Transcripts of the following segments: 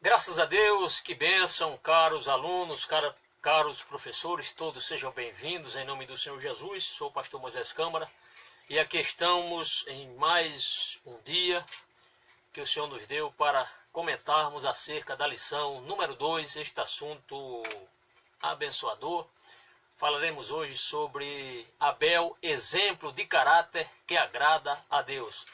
Graças a Deus, que bênção, caros alunos, caros professores, todos sejam bem-vindos em nome do Senhor Jesus. Sou o pastor Moisés Câmara e aqui estamos em mais um dia que o Senhor nos deu para comentarmos acerca da lição número 2, este assunto abençoador. Falaremos hoje sobre Abel, exemplo de caráter que agrada a Deus.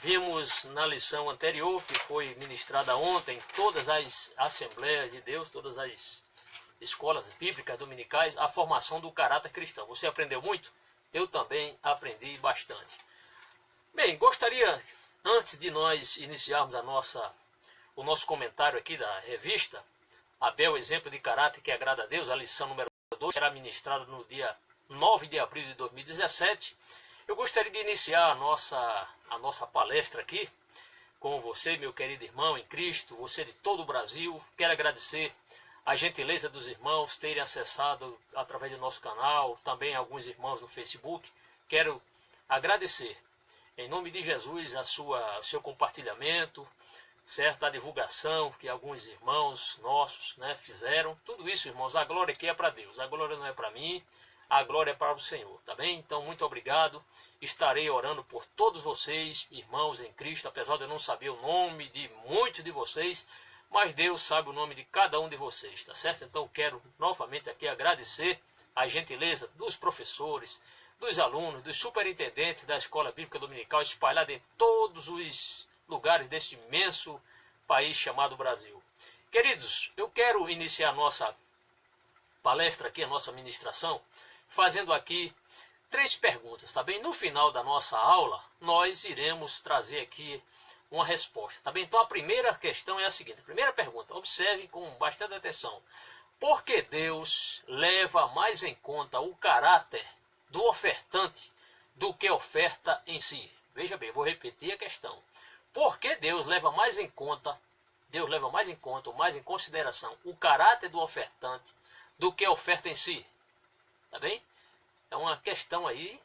Vimos na lição anterior, que foi ministrada ontem, em todas as Assembleias de Deus, todas as escolas bíblicas dominicais, a formação do caráter cristão. Você aprendeu muito? Eu também aprendi bastante. Bem, gostaria, antes de nós iniciarmos o nosso comentário aqui da revista, Abel, exemplo de caráter que agrada a Deus, a lição número 2, será ministrada no dia 9 de abril de 2017. Eu gostaria de iniciar a nossa palestra aqui com você, meu querido irmão em Cristo, você de todo o Brasil. Quero agradecer a gentileza dos irmãos terem acessado através do nosso canal, também alguns irmãos no Facebook. Quero agradecer, em nome de Jesus, o seu compartilhamento, certo? A divulgação que alguns irmãos nossos fizeram. Tudo isso, irmãos, a glória aqui é para Deus, a glória não é para mim. A glória é para o Senhor, tá bem? Então, muito obrigado. Estarei orando por todos vocês, irmãos em Cristo, apesar de eu não saber o nome de muitos de vocês, mas Deus sabe o nome de cada um de vocês, tá certo? Então, quero novamente aqui agradecer a gentileza dos professores, dos alunos, dos superintendentes da Escola Bíblica Dominical, espalhada em todos os lugares deste imenso país chamado Brasil. Queridos, eu quero iniciar a nossa palestra aqui, a nossa ministração, fazendo aqui 3 perguntas, tá bem? No final da nossa aula, nós iremos trazer aqui uma resposta, tá bem? Então a primeira questão é a seguinte, a primeira pergunta, observe com bastante atenção. Por que Deus leva mais em conta o caráter do ofertante do que a oferta em si? Veja bem, vou repetir a questão. Por que Deus leva mais em conta, ou mais em consideração, o caráter do ofertante do que a oferta em si? Tá bem? É uma questão aí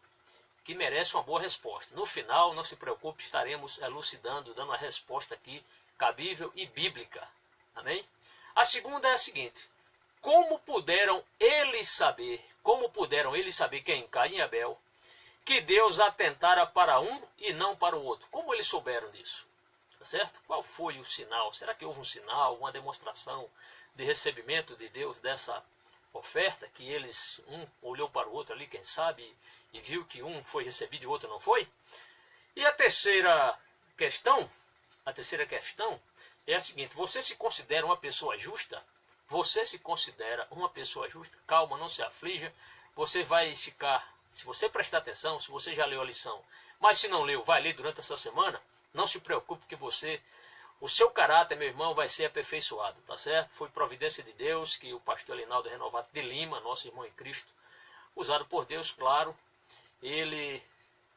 que merece uma boa resposta. No final, não se preocupe, estaremos elucidando, dando uma resposta aqui cabível e bíblica. Tá bem? A segunda é a seguinte. Como puderam eles saber, quem? Caim e Abel, que Deus atentara para um e não para o outro? Como eles souberam disso? Tá certo? Qual foi o sinal? Será que houve um sinal, uma demonstração de recebimento de Deus dessa oferta, que um olhou para o outro ali, quem sabe, e viu que um foi recebido e o outro não foi? E a terceira questão é a seguinte: você se considera uma pessoa justa? Você se considera uma pessoa justa? Calma, não se aflija, você vai ficar, se você prestar atenção, se você já leu a lição, mas se não leu, vai ler durante essa semana, não se preocupe que o seu caráter, meu irmão, vai ser aperfeiçoado, tá certo? Foi providência de Deus que o pastor Elinaldo Renovato de Lima, nosso irmão em Cristo, usado por Deus, claro, ele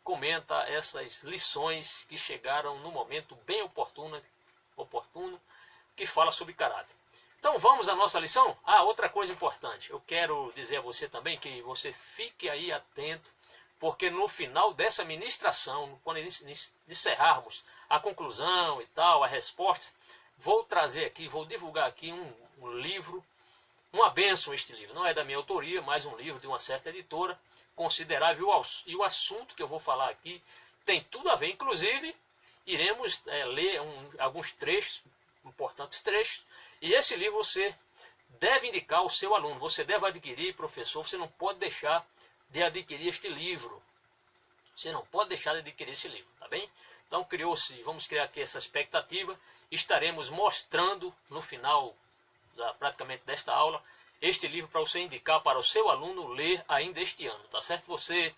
comenta essas lições que chegaram no momento bem oportuno, que fala sobre caráter. Então vamos à nossa lição? Outra coisa importante, eu quero dizer a você também que você fique aí atento, porque no final dessa ministração, quando encerrarmos a conclusão e tal, a resposta, vou divulgar aqui um livro, uma bênção este livro. Não é da minha autoria, mas um livro de uma certa editora, considerável, e o assunto que eu vou falar aqui tem tudo a ver. Inclusive, iremos ler alguns trechos, importantes trechos, e esse livro você deve indicar ao seu aluno, você deve adquirir, professor, você não pode deixar de adquirir este livro. Você não pode deixar de adquirir esse livro, tá bem? Então vamos criar aqui essa expectativa. Estaremos mostrando no final praticamente desta aula este livro para você indicar para o seu aluno ler ainda este ano, tá certo? Você,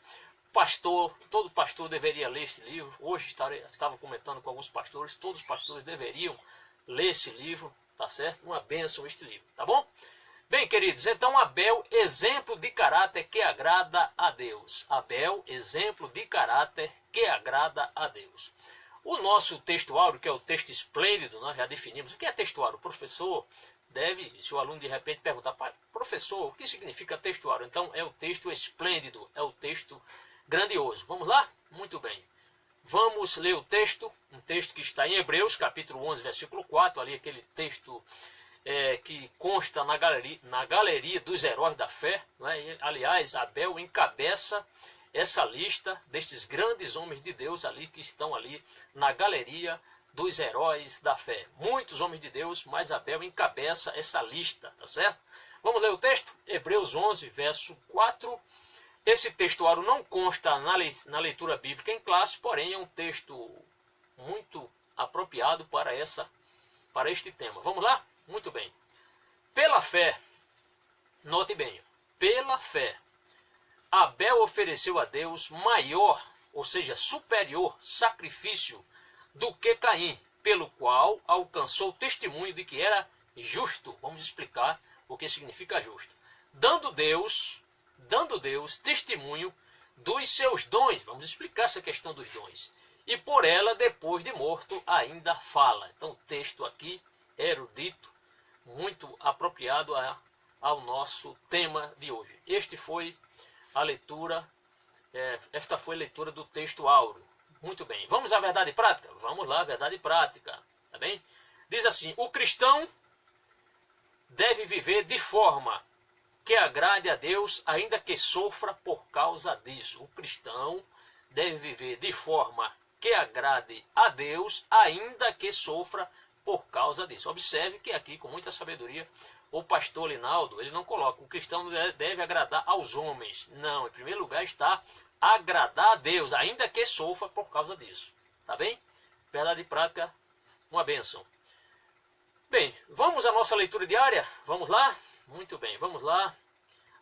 pastor, todo pastor deveria ler esse livro. Hoje estava comentando com alguns pastores, todos os pastores deveriam ler esse livro, tá certo? Uma bênção este livro, tá bom? Bem, queridos, então Abel, exemplo de caráter que agrada a Deus. Abel, exemplo de caráter que agrada a Deus. O nosso textuário, que é o texto esplêndido, nós já definimos. O que é textuário? O professor se o aluno de repente perguntar, professor, o que significa textuário? Então, é o texto esplêndido, é o texto grandioso. Vamos lá? Muito bem. Vamos ler o texto, um texto que está em Hebreus, capítulo 11, versículo 4, ali aquele texto que consta na galeria dos heróis da fé. Né? E, aliás, Abel encabeça essa lista destes grandes homens de Deus ali que estão ali na galeria dos heróis da fé. Muitos homens de Deus, mas Abel encabeça essa lista, tá certo? Vamos ler o texto? Hebreus 11, verso 4. Esse textuário não consta na leitura bíblica em classe, porém é um texto muito apropriado para este tema. Vamos lá? Muito bem. Pela fé, note bem, pela fé, Abel ofereceu a Deus maior, ou seja, superior sacrifício do que Caim, pelo qual alcançou o testemunho de que era justo. Vamos explicar o que significa justo. Dando Deus testemunho dos seus dons. Vamos explicar essa questão dos dons. E por ela, depois de morto, ainda fala. Então o texto aqui, erudito, muito apropriado ao nosso tema de hoje. Esta foi a leitura do texto áureo. Muito bem. Vamos à verdade prática? Vamos lá, verdade prática. Tá bem? Diz assim: o cristão deve viver de forma que agrade a Deus, ainda que sofra por causa disso. O cristão deve viver de forma que agrade a Deus, ainda que sofra por causa disso. Observe que aqui, com muita sabedoria, o pastor Linaldo, ele não coloca: o cristão deve agradar aos homens. Não, em primeiro lugar está agradar a Deus, ainda que sofra por causa disso. Tá bem? Verdade prática, uma bênção. Bem, vamos à nossa leitura diária? Vamos lá? Muito bem, vamos lá.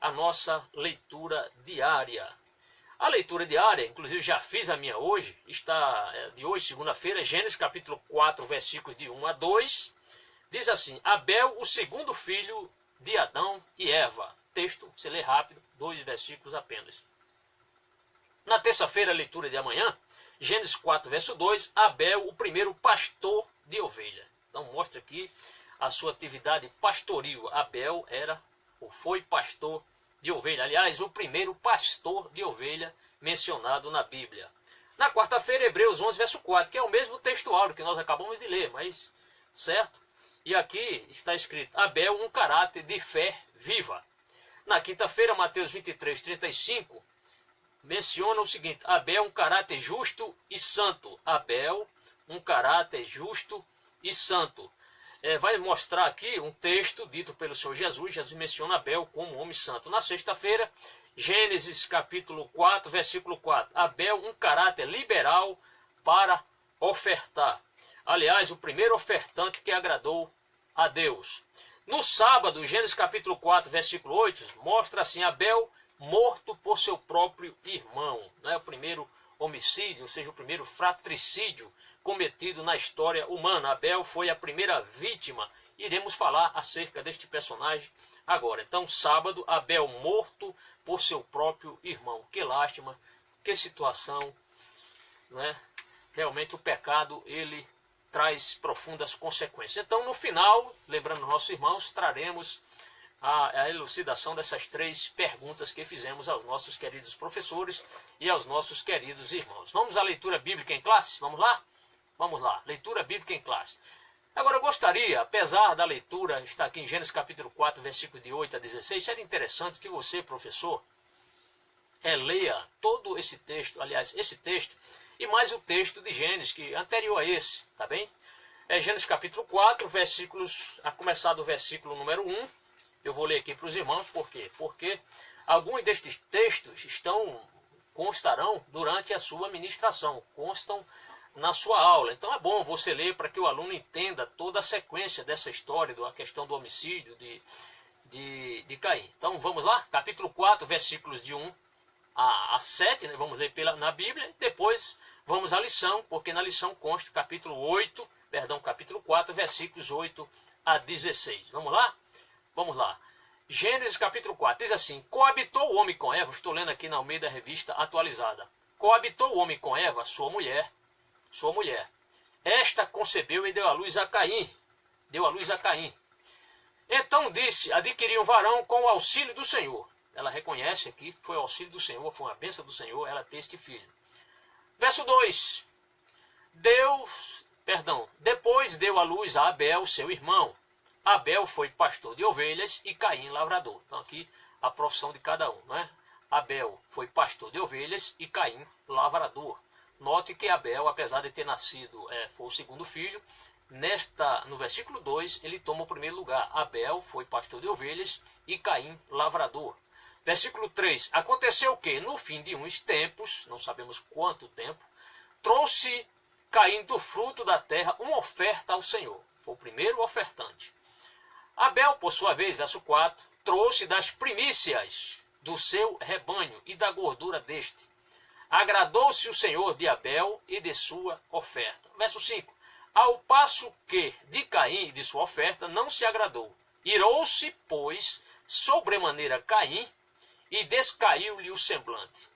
A nossa leitura diária. A leitura diária, inclusive já fiz a minha hoje, está de hoje, segunda-feira, Gênesis capítulo 4, versículos de 1 a 2. Diz assim: Abel, o segundo filho de Adão e Eva. Texto, você lê rápido, 2 versículos apenas. Na terça-feira, a leitura de amanhã, Gênesis 4, verso 2, Abel, o primeiro pastor de ovelha. Então mostra aqui a sua atividade pastoril. Abel era ou foi pastor de ovelha. Aliás, o primeiro pastor de ovelha mencionado na Bíblia. Na quarta-feira, Hebreus 11, verso 4, que é o mesmo textuário que nós acabamos de ler, mas certo? E aqui está escrito: Abel, um caráter de fé viva. Na quinta-feira, Mateus 23, 35, menciona o seguinte: Abel, um caráter justo e santo. Abel, um caráter justo e santo. Vai mostrar aqui um texto dito pelo Senhor Jesus. Jesus menciona Abel como homem santo. Na sexta-feira, Gênesis capítulo 4, versículo 4. Abel, um caráter liberal para ofertar. Aliás, o primeiro ofertante que agradou a Deus. No sábado, Gênesis capítulo 4, versículo 8, mostra assim: Abel morto por seu próprio irmão. Não é o primeiro homicídio, ou seja, o primeiro fratricídio cometido na história humana. Abel foi a primeira vítima. Iremos falar acerca deste personagem agora. Então, sábado, Abel morto por seu próprio irmão. Que lástima, que situação, né? Realmente o pecado, ele traz profundas consequências. Então, no final, lembrando nossos irmãos, traremos a elucidação dessas 3 perguntas que fizemos aos nossos queridos professores e aos nossos queridos irmãos. Vamos à leitura bíblica em classe? Vamos lá? Vamos lá, leitura bíblica em classe. Agora eu gostaria, apesar da leitura estar aqui em Gênesis capítulo 4, versículo de 8 a 16, seria interessante que você, professor, leia todo esse texto, aliás, esse texto, e mais o texto de Gênesis, que é anterior a esse, tá bem? Gênesis capítulo 4, versículos, a começar do versículo número 1, eu vou ler aqui para os irmãos, por quê? Porque alguns destes textos constarão durante a sua ministração, constam na sua aula. Então é bom você ler para que o aluno entenda toda a sequência dessa história, da questão do homicídio de Caim. Então vamos lá, capítulo 4, versículos de 1 a 7, né? Vamos ler na Bíblia, depois vamos à lição, porque na lição consta capítulo 4, versículos 8 a 16. Vamos lá? Vamos lá. Gênesis capítulo 4, diz assim: coabitou o homem com Eva, estou lendo aqui na Almeida Revista Atualizada. Coabitou o homem com Eva, sua mulher. Esta concebeu e deu à luz a Caim. Então disse: adquiri um varão com o auxílio do Senhor. Ela reconhece aqui que foi o auxílio do Senhor, foi uma bênção do Senhor ela ter este filho. Verso 2. Depois deu à luz a Abel, seu irmão. Abel foi pastor de ovelhas e Caim lavrador. Então aqui a profissão de cada um, né? Abel foi pastor de ovelhas e Caim lavrador. Note que Abel, apesar de ter nascido, foi o segundo filho, no versículo 2 ele toma o primeiro lugar. Abel foi pastor de ovelhas e Caim lavrador. Versículo 3, aconteceu que no fim de uns tempos, não sabemos quanto tempo, trouxe Caim do fruto da terra uma oferta ao Senhor. Foi o primeiro ofertante. Abel, por sua vez, verso 4, trouxe das primícias do seu rebanho e da gordura deste. Agradou-se o Senhor de Abel e de sua oferta. Verso 5, ao passo que de Caim e de sua oferta não se agradou. Irou-se, pois, sobremaneira Caim e descaiu-lhe o semblante.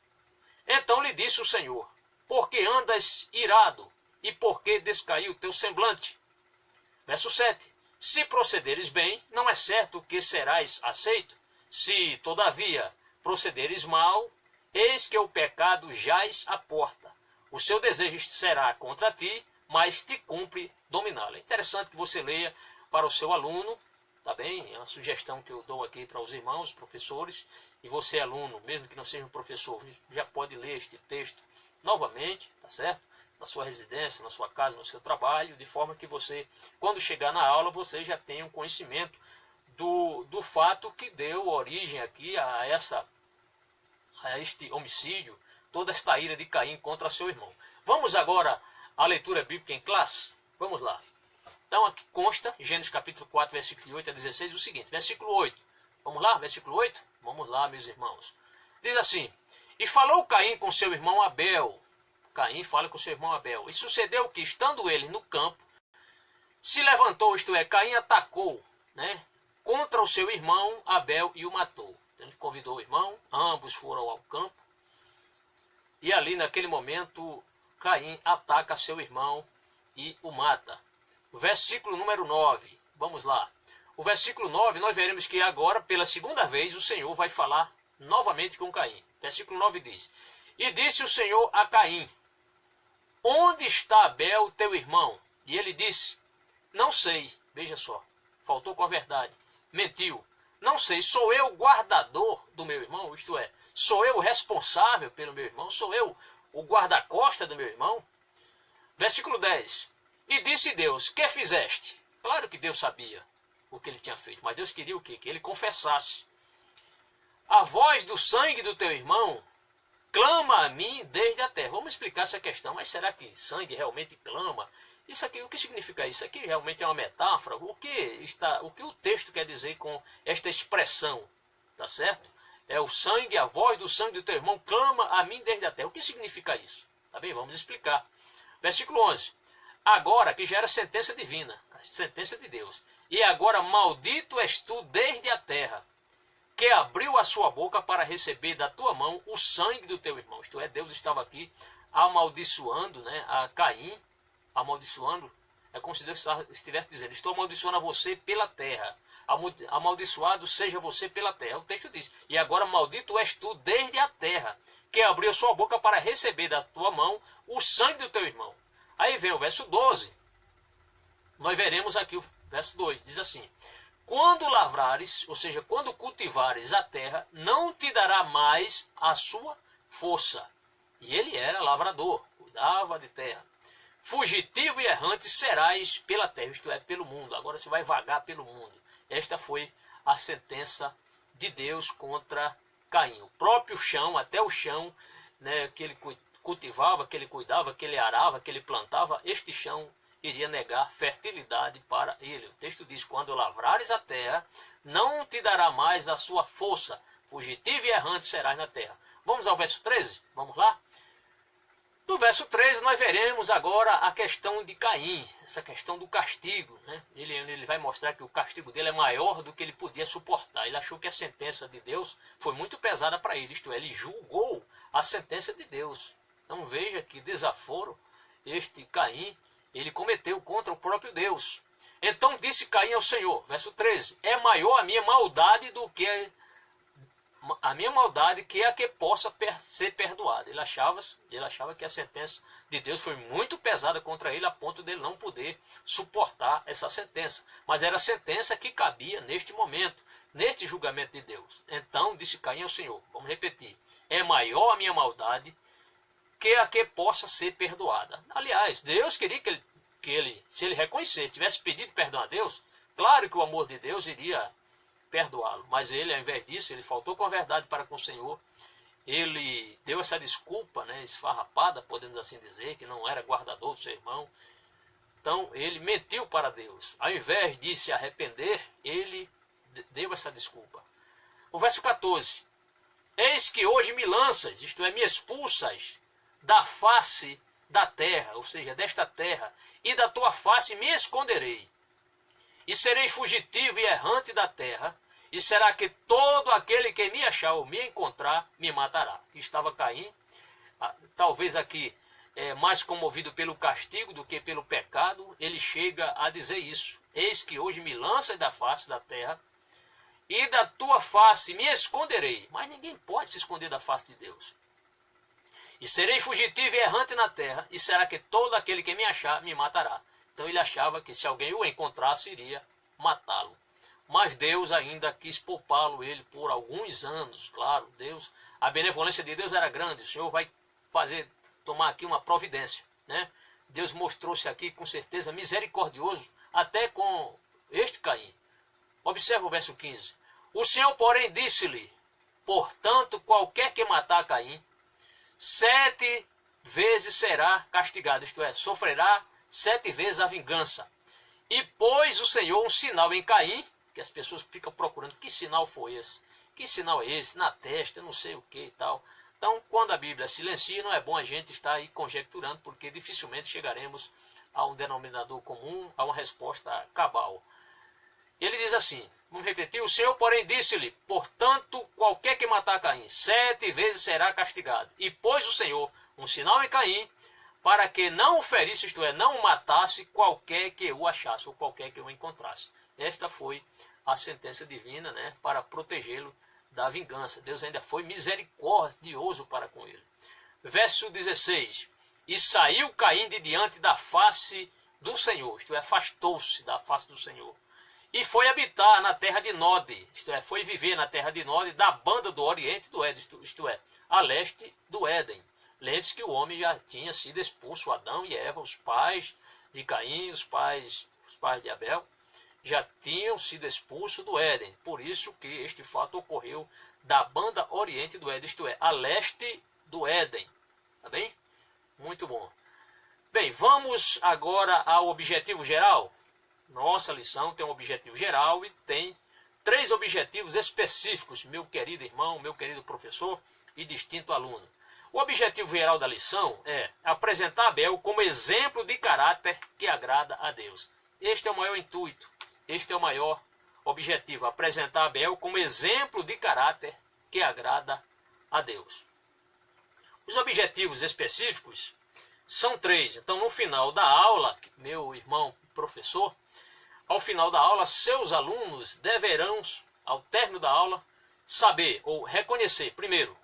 Então lhe disse o Senhor, por que andas irado e por que descaiu o teu semblante? Verso 7, se procederes bem, não é certo que serás aceito. Se, todavia, procederes mal, eis que o pecado jaz à porta. O seu desejo será contra ti, mas te cumpre dominá-lo. É interessante que você leia para o seu aluno, tá bem? É uma sugestão que eu dou aqui para os irmãos, professores, e você, aluno, mesmo que não seja um professor, já pode ler este texto novamente, tá certo? Na sua residência, na sua casa, no seu trabalho, de forma que você, quando chegar na aula, você já tenha um conhecimento do fato que deu origem aqui a este homicídio, toda esta ira de Caim contra seu irmão. Vamos agora à leitura bíblica em classe? Vamos lá. Então aqui consta, Gênesis capítulo 4, versículo 8 a 16, o seguinte, versículo 8. Vamos lá, versículo 8? Vamos lá, meus irmãos. Diz assim, e falou Caim com seu irmão Abel. Caim fala com seu irmão Abel. E sucedeu que, estando ele no campo, se levantou, isto é, Caim atacou, né, contra o seu irmão Abel e o matou. Ele convidou o irmão, ambos foram ao campo. E ali, naquele momento, Caim ataca seu irmão e o mata. Versículo número 9. Vamos lá. O versículo 9, nós veremos que agora, pela segunda vez, o Senhor vai falar novamente com Caim. Versículo 9 diz, e disse o Senhor a Caim, onde está Abel, teu irmão? E ele disse, não sei. Veja só, faltou com a verdade. Mentiu. Não sei, sou eu o guardador do meu irmão? Isto é, sou eu o responsável pelo meu irmão? Sou eu o guarda-costa do meu irmão? Versículo 10. E disse Deus, que fizeste? Claro que Deus sabia o que ele tinha feito, mas Deus queria o quê? Que ele confessasse. A voz do sangue do teu irmão clama a mim desde a terra. Vamos explicar essa questão, mas será que sangue realmente clama? Isso aqui, o que significa isso? Isso aqui realmente é uma metáfora? O que o texto quer dizer com esta expressão? Tá certo? É o sangue, a voz do sangue do teu irmão clama a mim desde a terra. O que significa isso? Tá bem? Vamos explicar. Versículo 11. Agora, que já era sentença divina, a sentença de Deus. E agora maldito és tu desde a terra, que abriu a sua boca para receber da tua mão o sangue do teu irmão. Isto é, Deus estava aqui amaldiçoando, né, a Caim, amaldiçoando, é como se Deus estivesse dizendo, estou amaldiçoando a você pela terra, amaldiçoado seja você pela terra. O texto diz, e agora maldito és tu desde a terra, que abriu a sua boca para receber da tua mão o sangue do teu irmão. Aí vem o verso 12, nós veremos aqui o verso 2, diz assim, quando lavrares, ou seja, quando cultivares a terra, não te dará mais a sua força. E ele era lavrador, cuidava de terra. Fugitivo e errante serás pela terra, isto é, pelo mundo. Agora você vai vagar pelo mundo. Esta foi a sentença de Deus contra Caim. O próprio chão, até o chão, né, que ele cultivava, que ele cuidava, que ele arava, que ele plantava, este chão iria negar fertilidade para ele. O texto diz, quando lavrares a terra, não te dará mais a sua força. Fugitivo e errante serás na terra. Vamos ao verso 13? Vamos lá? No verso 13 nós veremos agora a questão de Caim, essa questão do castigo, né? Ele vai mostrar que o castigo dele é maior do que ele podia suportar. Ele achou que a sentença de Deus foi muito pesada para ele, isto é, ele julgou a sentença de Deus. Então veja que desaforo este Caim, ele cometeu contra o próprio Deus. Então disse Caim ao Senhor, verso 13, é maior a minha maldade do que a minha maldade que é a que possa ser perdoada. Ele achava que a sentença de Deus foi muito pesada contra ele, a ponto dele não poder suportar essa sentença. Mas era a sentença que cabia neste momento, neste julgamento de Deus. Então disse Caim ao Senhor, vamos repetir, é maior a minha maldade que a que possa ser perdoada. Aliás, Deus queria que ele, se ele reconhecesse, tivesse pedido perdão a Deus, claro que o amor de Deus iria perdoá-lo. Mas ele, ao invés disso, ele faltou com a verdade para com o Senhor. Ele deu essa desculpa, né, esfarrapada, podemos assim dizer, que não era guardador do seu irmão. Então, ele mentiu para Deus. Ao invés de se arrepender, ele deu essa desculpa. O verso 14. Eis que hoje me lanças, isto é, me expulsas da face da terra, ou seja, desta terra, e da tua face me esconderei. E serei fugitivo e errante da terra, e será que todo aquele que me achar ou me encontrar, me matará. Aqui estava Caim, talvez aqui mais comovido pelo castigo do que pelo pecado, ele chega a dizer isso. Eis que hoje me lanças da face da terra, e da tua face me esconderei. Mas ninguém pode se esconder da face de Deus. E serei fugitivo e errante na terra, e será que todo aquele que me achar, me matará. Então ele achava que se alguém o encontrasse, iria matá-lo. Mas Deus ainda quis poupá-lo ele por alguns anos. Claro, Deus, a benevolência de Deus era grande. O Senhor vai tomar aqui uma providência, né? Deus mostrou-se aqui com certeza misericordioso até com este Caim. Observa o verso 15. O Senhor, porém, disse-lhe, portanto, qualquer que matar Caim, 7 vezes será castigado, isto é, sofrerá 7 vezes a vingança. E pôs o Senhor um sinal em Caim, que as pessoas ficam procurando, que sinal foi esse? Que sinal é esse? Na testa, não sei o que e tal. Então, quando a Bíblia silencia, não é bom a gente estar aí conjecturando, porque dificilmente chegaremos a um denominador comum, a uma resposta cabal. Ele diz assim, vamos repetir, o Senhor, porém, disse-lhe, portanto, qualquer que matar Caim, 7 vezes será castigado. E pôs o Senhor um sinal em Caim, para que não o ferisse, isto é, não o matasse qualquer que o achasse, ou qualquer que o encontrasse. Esta foi a sentença divina, né, para protegê-lo da vingança. Deus ainda foi misericordioso para com ele. Verso 16. E saiu Caim de diante da face do Senhor, isto é, afastou-se da face do Senhor. E foi habitar na terra de Nod, isto é, foi viver na terra de Nod, da banda do oriente do Éden, isto é, a leste do Éden. Lembre-se que o homem já tinha sido expulso, Adão e Eva, os pais de Caim, os pais de Abel, já tinham sido expulsos do Éden. Por isso que este fato ocorreu da banda oriente do Éden, isto é, a leste do Éden. Tá bem? Muito bom. Bem, vamos agora ao objetivo geral. Nossa lição tem um objetivo geral e tem 3 objetivos específicos, meu querido irmão, meu querido professor e distinto aluno. O objetivo geral da lição é apresentar Abel como exemplo de caráter que agrada a Deus. Este é o maior intuito, este é o maior objetivo, apresentar Abel como exemplo de caráter que agrada a Deus. Os objetivos específicos são 3. Então, no final da aula, meu irmão professor, ao final da aula, seus alunos deverão, ao término da aula, saber ou reconhecer, primeiro,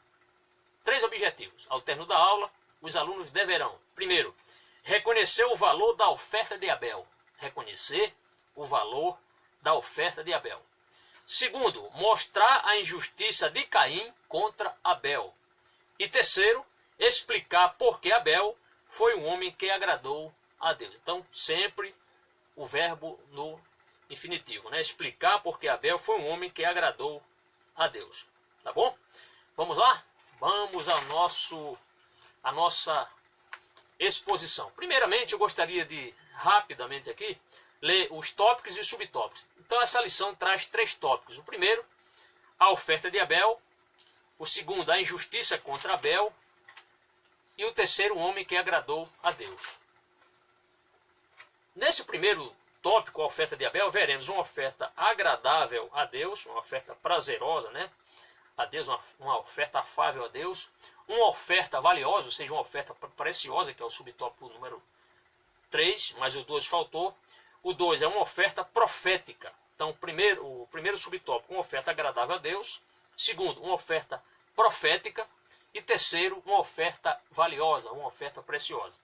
3 objetivos. Ao término da aula, os alunos deverão, primeiro, reconhecer o valor da oferta de Abel. Reconhecer o valor da oferta de Abel. Segundo, mostrar a injustiça de Caim contra Abel. E terceiro, explicar por que Abel foi um homem que agradou a Deus. Então, sempre o verbo no infinitivo, né? Explicar por que Abel foi um homem que agradou a Deus. Tá bom? Vamos lá? Vamos ao a nossa exposição. Primeiramente, eu gostaria de, rapidamente aqui, ler os tópicos e os subtópicos. Então, essa lição traz 3 tópicos. O primeiro, a oferta de Abel. O segundo, a injustiça contra Abel. E o terceiro, o homem que agradou a Deus. Nesse primeiro tópico, a oferta de Abel, veremos uma oferta agradável a Deus, uma oferta prazerosa, né? A Deus, uma oferta afável a Deus, uma oferta valiosa, ou seja, uma oferta preciosa, que é o subtópico número 3, mas o 2 faltou. O 2 é uma oferta profética. Então, o primeiro subtópico, uma oferta agradável a Deus. Segundo, uma oferta profética. E terceiro, uma oferta valiosa, uma oferta preciosa.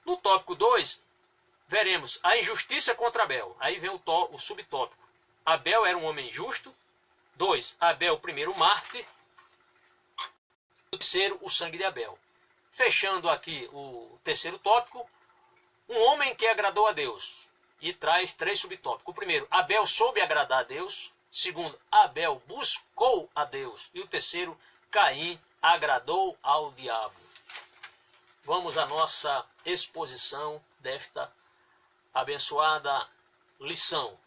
No tópico 2, veremos a injustiça contra Abel. Aí vem o subtópico. Abel era um homem justo. 2. Abel, o primeiro mártir. O terceiro, o sangue de Abel. Fechando aqui o terceiro tópico, um homem que agradou a Deus. E traz 3 subtópicos. O primeiro, Abel soube agradar a Deus. Segundo, Abel buscou a Deus. E o terceiro, Caim agradou ao diabo. Vamos à nossa exposição desta abençoada lição.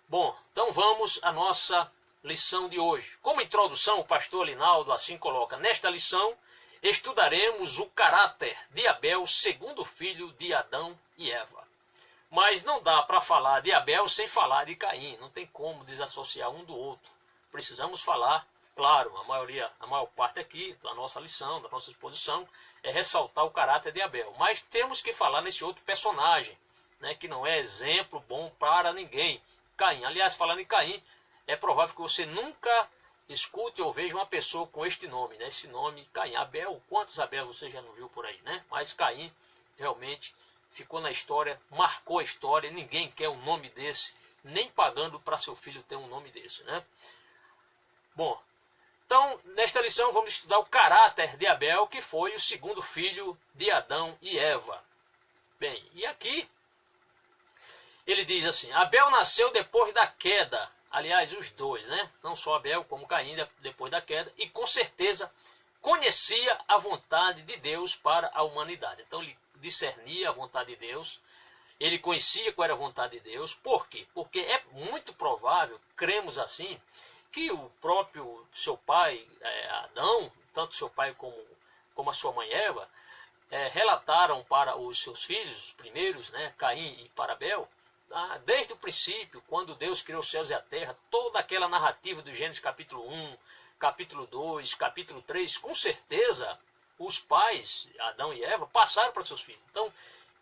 Bom, então vamos à nossa lição de hoje. Como introdução, o pastor Linaldo assim coloca: nesta lição estudaremos o caráter de Abel, segundo filho de Adão e Eva. Mas não dá para falar de Abel sem falar de Caim. Não tem como desassociar um do outro. Precisamos falar. Claro, a maior parte aqui da nossa lição, da nossa exposição, é ressaltar o caráter de Abel. Mas temos que falar nesse outro personagem, né, que não é exemplo bom para ninguém. Caim. Aliás, falando em Caim, é provável que você nunca escute ou veja uma pessoa com este nome, né? Esse nome, Caim. Abel, quantos Abel você já não viu por aí, né? Mas Caim realmente ficou na história, marcou a história. Ninguém quer um nome desse, nem pagando para seu filho ter um nome desse, né? Bom, então, nesta lição vamos estudar o caráter de Abel, que foi o segundo filho de Adão e Eva. Bem, e aqui ele diz assim: Abel nasceu depois da queda. Aliás, os dois, né? Não só Abel como Caim depois da queda. E com certeza conhecia a vontade de Deus para a humanidade. Então ele discernia a vontade de Deus. Ele conhecia qual era a vontade de Deus. Por quê? Porque é muito provável, cremos assim, que o próprio seu pai, Adão, tanto seu pai como a sua mãe Eva, relataram para os seus filhos, os primeiros, né, Caim e para Abel, desde o princípio, quando Deus criou os céus e a terra, toda aquela narrativa do Gênesis capítulo 1, capítulo 2, capítulo 3, com certeza os pais, Adão e Eva, passaram para seus filhos. Então,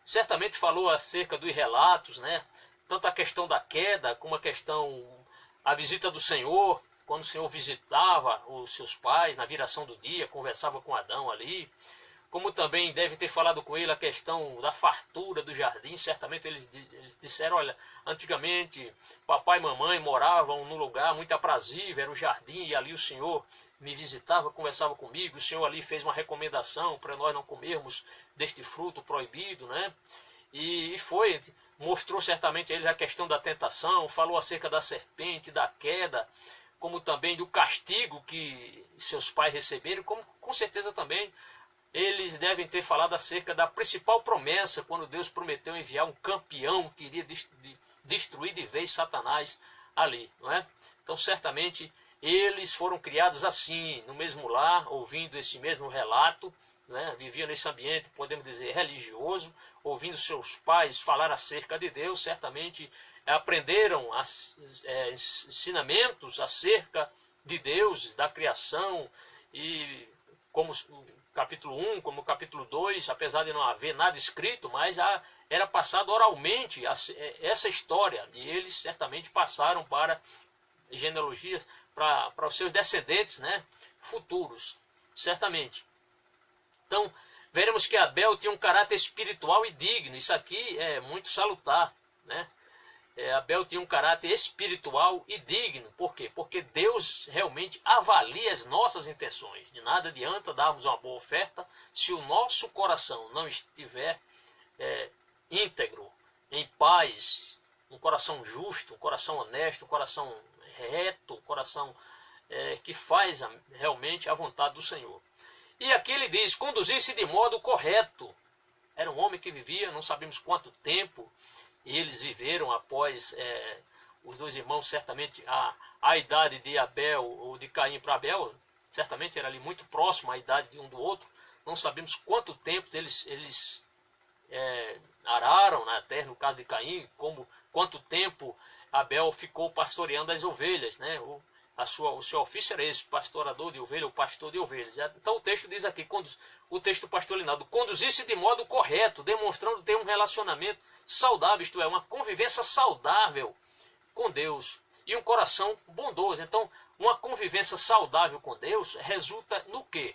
certamente falou acerca dos relatos, né, tanto a questão da queda, como a visita do Senhor, quando o Senhor visitava os seus pais na viração do dia, conversava com Adão ali, como também deve ter falado com ele a questão da fartura do jardim. Certamente eles disseram: olha, antigamente papai e mamãe moravam num lugar muito aprazível, era o jardim, e ali o Senhor me visitava, conversava comigo, o Senhor ali fez uma recomendação para nós não comermos deste fruto proibido, né? E mostrou certamente a eles a questão da tentação, falou acerca da serpente, da queda, como também do castigo que seus pais receberam, como com certeza também eles devem ter falado acerca da principal promessa, quando Deus prometeu enviar um campeão que iria destruir de vez Satanás ali, não é? Então certamente eles foram criados assim, no mesmo lar, ouvindo esse mesmo relato, né? Viviam nesse ambiente, podemos dizer, religioso, ouvindo seus pais falar acerca de Deus. Certamente aprenderam ensinamentos acerca de Deus, da criação, e como o capítulo 1, como o capítulo 2, apesar de não haver nada escrito, mas era passado oralmente essa história, e eles certamente passaram para genealogias, para os seus descendentes, né, futuros, certamente. Então, veremos que Abel tinha um caráter espiritual e digno. Isso aqui é muito salutar, né? Abel tinha um caráter espiritual e digno. Por quê? Porque Deus realmente avalia as nossas intenções. De nada adianta darmos uma boa oferta se o nosso coração não estiver íntegro, em paz, um coração justo, um coração honesto, um coração reto, um coração que faz realmente a vontade do Senhor. E aqui ele diz: conduzir-se de modo correto. Era um homem que vivia, não sabemos quanto tempo eles viveram após os dois irmãos, certamente a idade de Abel ou de Caim para Abel, certamente era ali muito próximo à idade de um do outro. Não sabemos quanto tempo eles araram na terra, no caso de Caim, quanto tempo Abel ficou pastoreando as ovelhas, né? O seu ofício era esse, pastorador de ovelhas, o pastor de ovelhas. Então o texto diz aqui, o texto pastorinado, conduzir-se de modo correto, demonstrando ter um relacionamento saudável, isto é, uma convivência saudável com Deus, e um coração bondoso. Então, uma convivência saudável com Deus resulta no quê?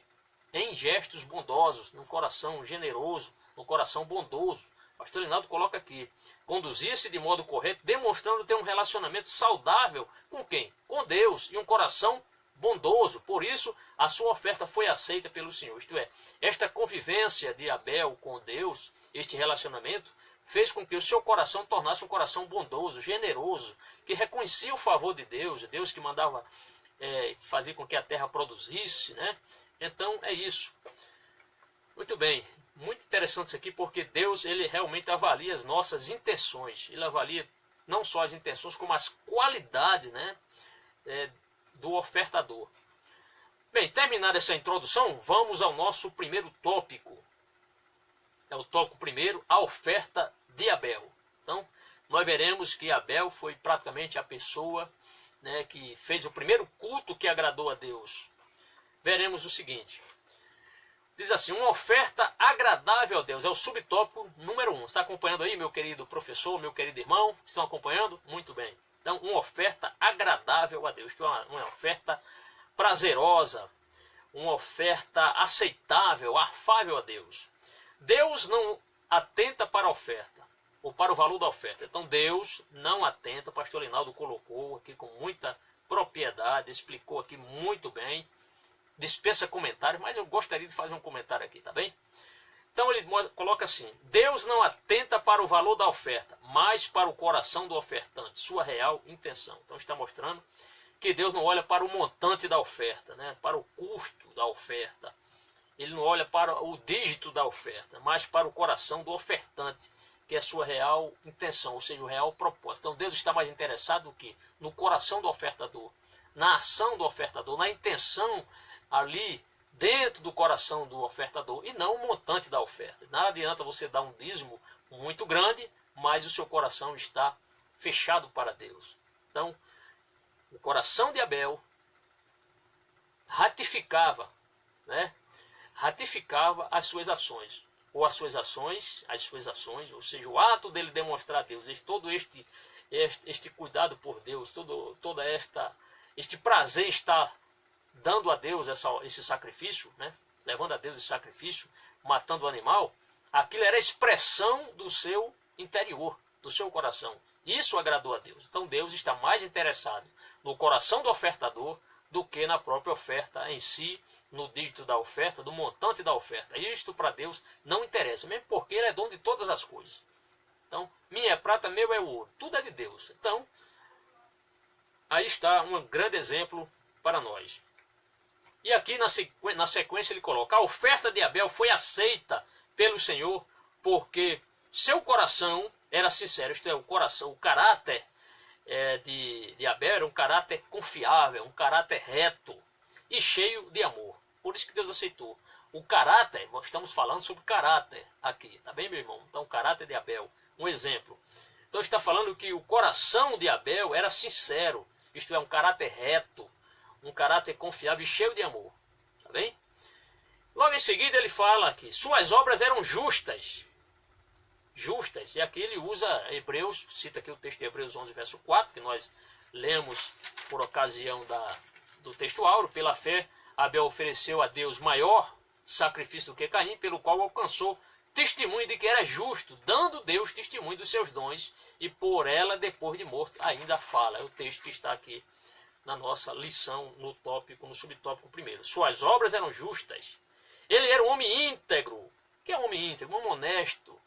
Em gestos bondosos, num coração generoso, num coração bondoso. O pastor Linaldo coloca aqui, conduzir-se de modo correto, demonstrando ter um relacionamento saudável com quem? Com Deus, e um coração bondoso. Por isso, a sua oferta foi aceita pelo Senhor. Isto é, esta convivência de Abel com Deus, este relacionamento, fez com que o seu coração tornasse um coração bondoso, generoso, que reconhecia o favor de Deus, Deus que mandava fazer com que a terra produzisse, né? Então, é isso. Muito bem. Muito interessante isso aqui, porque Deus, ele realmente avalia as nossas intenções. Ele avalia não só as intenções, como as qualidades, né, do ofertador. Bem, terminada essa introdução, vamos ao nosso primeiro tópico. É o tópico primeiro, a oferta de Abel. Então, nós veremos que Abel foi praticamente a pessoa, né, que fez o primeiro culto que agradou a Deus. Veremos o seguinte. Diz assim, uma oferta agradável a Deus. É o subtópico número 1. Está acompanhando aí, meu querido professor, meu querido irmão? Estão acompanhando? Muito bem. Então, uma oferta agradável a Deus. Uma oferta prazerosa. Uma oferta aceitável, afável a Deus. Deus não atenta para a oferta, ou para o valor da oferta. Então, Deus não atenta. O pastor Linaldo colocou aqui com muita propriedade, explicou aqui muito bem. Dispensa comentários, mas eu gostaria de fazer um comentário aqui, tá bem? Então ele coloca assim, Deus não atenta para o valor da oferta, mas para o coração do ofertante, sua real intenção. Então está mostrando que Deus não olha para o montante da oferta, né? Para o custo da oferta. Ele não olha para o dígito da oferta, mas para o coração do ofertante, que é a sua real intenção, ou seja, o real propósito. Então Deus está mais interessado no que? No coração do ofertador, na ação do ofertador, na intenção ali dentro do coração do ofertador e não o montante da oferta. Nada adianta você dar um dízimo muito grande, mas o seu coração está fechado para Deus. Então, o coração de Abel ratificava, né? Ratificava as suas ações, ou as suas ações, ou seja, o ato dele demonstrar a Deus, todo este cuidado por Deus, este prazer está dando a Deus esse sacrifício, né? Levando a Deus esse sacrifício, matando o animal, aquilo era a expressão do seu interior, do seu coração. Isso agradou a Deus. Então Deus está mais interessado no coração do ofertador do que na própria oferta em si, no dígito da oferta, do montante da oferta. Isto para Deus não interessa, mesmo porque Ele é dono de todas as coisas. Então, minha é prata, meu é o ouro. Tudo é de Deus. Então, aí está um grande exemplo para nós. E aqui na sequência ele coloca, a oferta de Abel foi aceita pelo Senhor porque seu coração era sincero. Isto é, o caráter de Abel era um caráter confiável, um caráter reto e cheio de amor. Por isso que Deus aceitou. O caráter, nós estamos falando sobre caráter aqui, tá bem, meu irmão? Então, o caráter de Abel, um exemplo. Então, está falando que o coração de Abel era sincero, isto é, um caráter reto, um caráter confiável e cheio de amor. Tá bem? Logo em seguida ele fala que suas obras eram justas. Justas. E aqui ele usa Hebreus, cita aqui o texto de Hebreus 11, verso 4, que nós lemos por ocasião do texto áureo. Pela fé, Abel ofereceu a Deus maior sacrifício do que Caim, pelo qual alcançou testemunho de que era justo, dando Deus testemunho dos seus dons, e por ela, depois de morto, ainda fala. É o texto que está aqui na nossa lição, no subtópico primeiro. Suas obras eram justas. Ele era um homem íntegro. O que é um homem íntegro? Um homem honesto.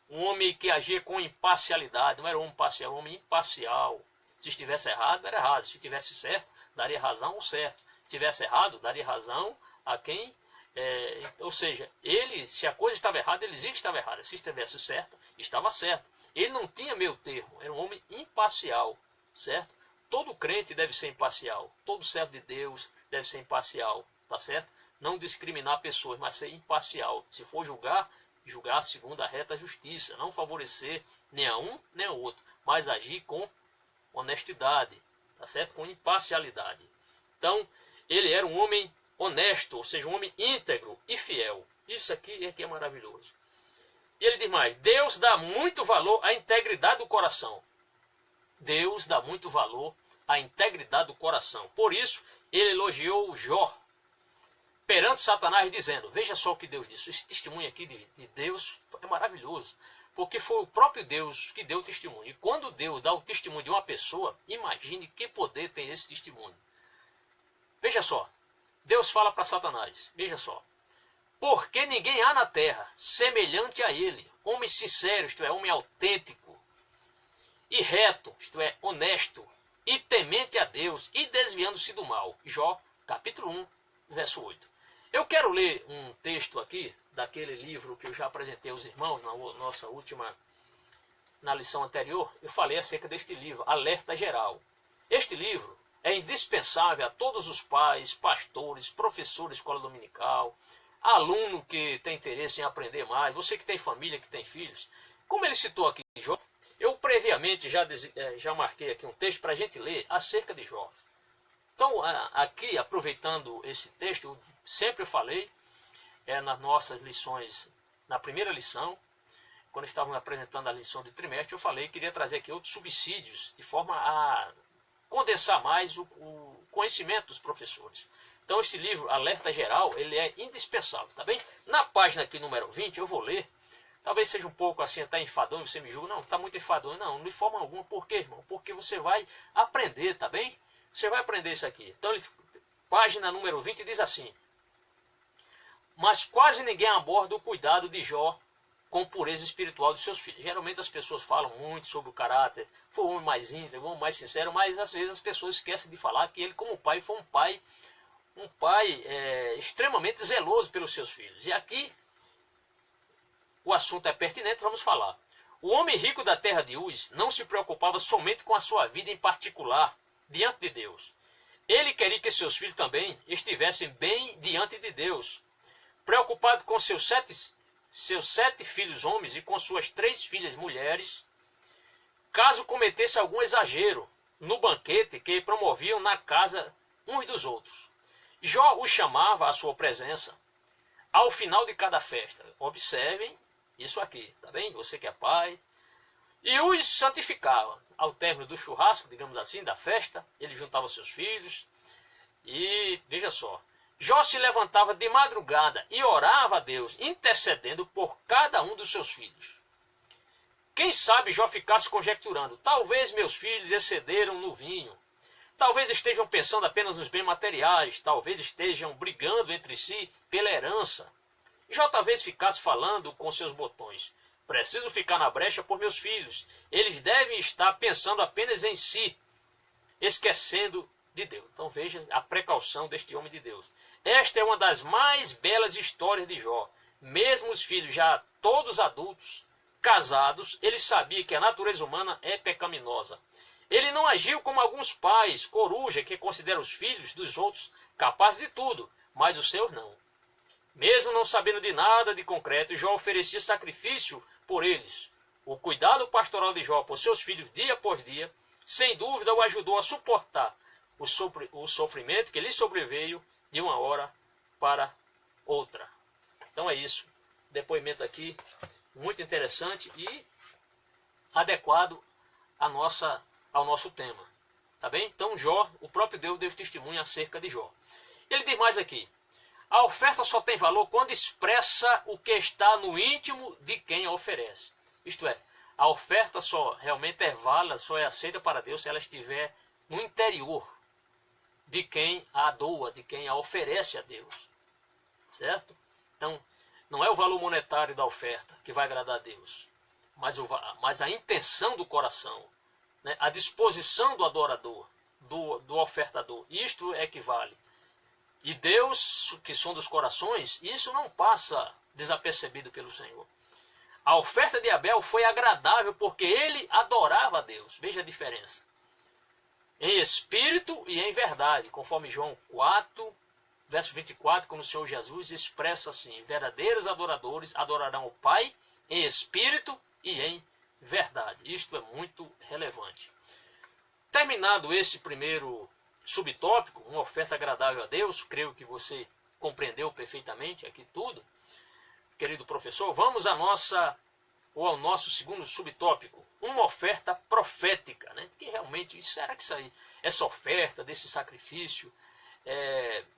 Um homem que agia com imparcialidade. Não era um homem parcial, um homem imparcial. Se estivesse errado, era errado. Se estivesse certo, daria razão ao certo. Se estivesse errado, daria razão a quem... ou seja, se a coisa estava errada, ele dizia que estava errada. Se estivesse certo, estava certo. Ele não tinha meio termo. Era um homem imparcial. Certo? Todo crente deve ser imparcial. Todo servo de Deus deve ser imparcial. Tá certo? Não discriminar pessoas, mas ser imparcial. Se for julgar, julgar segundo a reta justiça. Não favorecer nem a um nem ao outro. Mas agir com honestidade. Tá certo? Com imparcialidade. Então, ele era um homem honesto, ou seja, um homem íntegro e fiel. Isso aqui é maravilhoso. E ele diz mais, Deus dá muito valor à integridade do coração. Deus dá muito valor à integridade do coração. Por isso, ele elogiou Jó perante Satanás, dizendo, veja só o que Deus disse, esse testemunho aqui de Deus é maravilhoso, porque foi o próprio Deus que deu o testemunho. E quando Deus dá o testemunho de uma pessoa, imagine que poder tem esse testemunho. Veja só, Deus fala para Satanás, veja só, porque ninguém há na terra semelhante a ele, homem sincero, isto é, homem autêntico, e reto, isto é, honesto, e temente a Deus, e desviando-se do mal. Jó, capítulo 1, verso 8. Eu quero ler um texto aqui, daquele livro que eu já apresentei aos irmãos na lição anterior. Eu falei acerca deste livro, Alerta Geral. Este livro é indispensável a todos os pais, pastores, professores de escola dominical, aluno que tem interesse em aprender mais, você que tem família, que tem filhos. Como ele citou aqui Jó, eu previamente já marquei aqui um texto para a gente ler acerca de Jó. Então, aqui, aproveitando esse texto, eu sempre falei, nas nossas lições, na primeira lição, quando estávamos apresentando a lição de trimestre, eu falei que queria trazer aqui outros subsídios, de forma a condensar mais o conhecimento dos professores. Então, esse livro, Alerta Geral, ele é indispensável, tá bem? Na página aqui, número 20, eu vou ler. Talvez seja um pouco assim, até enfadonho, você me julga. Não, está muito enfadonho. Não, de forma alguma. Por quê, irmão? Porque você vai aprender, tá bem? Você vai aprender isso aqui. Então, página número 20 diz assim. Mas quase ninguém aborda o cuidado de Jó com pureza espiritual dos seus filhos. Geralmente as pessoas falam muito sobre o caráter. Foi um homem mais íntegro, um homem mais sincero. Mas às vezes as pessoas esquecem de falar que ele, como pai, foi um pai extremamente zeloso pelos seus filhos. E aqui o assunto é pertinente, vamos falar. O homem rico da terra de Uz não se preocupava somente com a sua vida em particular diante de Deus. Ele queria que seus filhos também estivessem bem diante de Deus. Preocupado com seus sete filhos homens e com suas 3 filhas mulheres, caso cometesse algum exagero no banquete que promoviam na casa uns dos outros. Jó os chamava à sua presença ao final de cada festa. Observem isso aqui, tá bem? Você que é pai. E os santificava. Ao término do churrasco, digamos assim, da festa, ele juntava seus filhos. E veja só, Jó se levantava de madrugada e orava a Deus, intercedendo por cada um dos seus filhos. Quem sabe Jó ficasse conjecturando, talvez meus filhos excederam no vinho, talvez estejam pensando apenas nos bens materiais, talvez estejam brigando entre si pela herança. Jó talvez ficasse falando com seus botões, preciso ficar na brecha por meus filhos, eles devem estar pensando apenas em si, esquecendo de Deus. Então veja a precaução deste homem de Deus. Esta é uma das mais belas histórias de Jó. Mesmo os filhos já todos adultos, casados, ele sabia que a natureza humana é pecaminosa. Ele não agiu como alguns pais, coruja, que consideram os filhos dos outros capazes de tudo, mas os seus não. Mesmo não sabendo de nada de concreto, Jó oferecia sacrifício por eles. O cuidado pastoral de Jó por seus filhos dia após dia, sem dúvida o ajudou a suportar o sofrimento que lhe sobreveio de uma hora para outra. Então é isso. Depoimento aqui muito interessante e adequado ao nosso tema. Tá bem? Então Jó, o próprio Deus deu testemunho acerca de Jó. Ele diz mais aqui. A oferta só tem valor quando expressa o que está no íntimo de quem a oferece. Isto é, a oferta só realmente é válida, só é aceita para Deus se ela estiver no interior de quem a doa, de quem a oferece a Deus. Certo? Então, não é o valor monetário da oferta que vai agradar a Deus, mas a intenção do coração, né? A disposição do adorador, do ofertador. Isto é que vale. E Deus, que sonda os corações, isso não passa desapercebido pelo Senhor. A oferta de Abel foi agradável porque ele adorava a Deus. Veja a diferença. Em espírito e em verdade, conforme João 4, verso 24, como o Senhor Jesus expressa assim, verdadeiros adoradores adorarão o Pai em espírito e em verdade. Isto é muito relevante. Terminado esse primeiro subtópico, uma oferta agradável a Deus, creio que você compreendeu perfeitamente aqui tudo, querido professor. Vamos à nossa ou ao nosso segundo subtópico, uma oferta profética, né? Que realmente, será que isso aí, essa oferta desse sacrifício,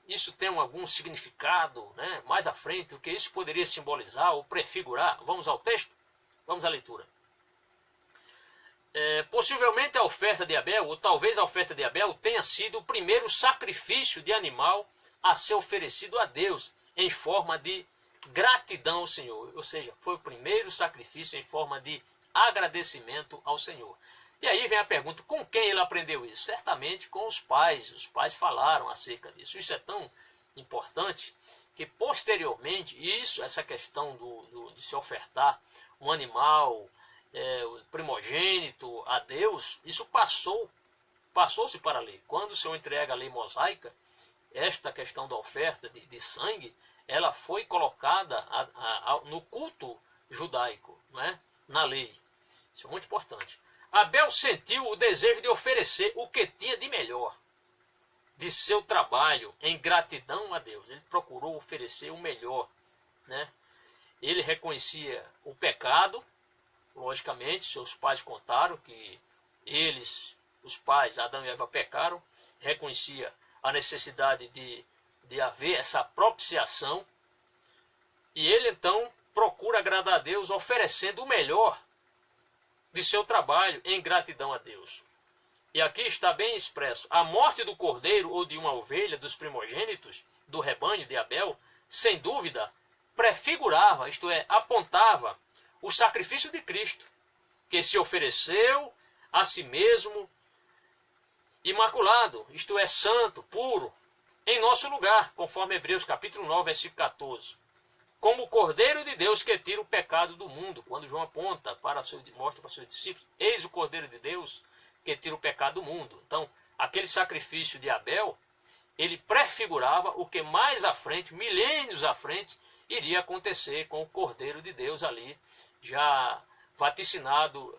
isso tem algum significado, né? Mais à frente, o que isso poderia simbolizar ou prefigurar? Vamos ao texto? Vamos à leitura. Possivelmente a oferta de Abel, ou talvez a oferta de Abel, tenha sido o primeiro sacrifício de animal a ser oferecido a Deus em forma de gratidão ao Senhor. Ou seja, foi o primeiro sacrifício em forma de agradecimento ao Senhor. E aí vem a pergunta, com quem ele aprendeu isso? Certamente com os pais. Os pais falaram acerca disso. Isso é tão importante que posteriormente, essa questão de se ofertar um animal, o primogênito a Deus, isso passou-se para a lei. Quando o Senhor entrega a lei mosaica, esta questão da oferta de sangue, ela foi colocada no culto judaico, né? Na lei. Isso é muito importante. Abel sentiu o desejo de oferecer o que tinha de melhor de seu trabalho em gratidão a Deus. Ele procurou oferecer o melhor, né? Ele reconhecia o pecado. Logicamente, seus pais contaram que os pais, Adão e Eva, pecaram, reconhecia a necessidade de haver essa propiciação, e ele então procura agradar a Deus oferecendo o melhor de seu trabalho em gratidão a Deus. E aqui está bem expresso, a morte do cordeiro ou de uma ovelha dos primogênitos do rebanho de Abel, sem dúvida, prefigurava, isto é, apontava o sacrifício de Cristo, que se ofereceu a si mesmo imaculado, isto é, santo, puro, em nosso lugar, conforme Hebreus capítulo 9, versículo 14. Como o Cordeiro de Deus que tira o pecado do mundo, quando João aponta mostra para seus discípulos, eis o Cordeiro de Deus que tira o pecado do mundo. Então, aquele sacrifício de Abel, ele prefigurava o que mais à frente, milênios à frente, iria acontecer com o Cordeiro de Deus ali, já vaticinado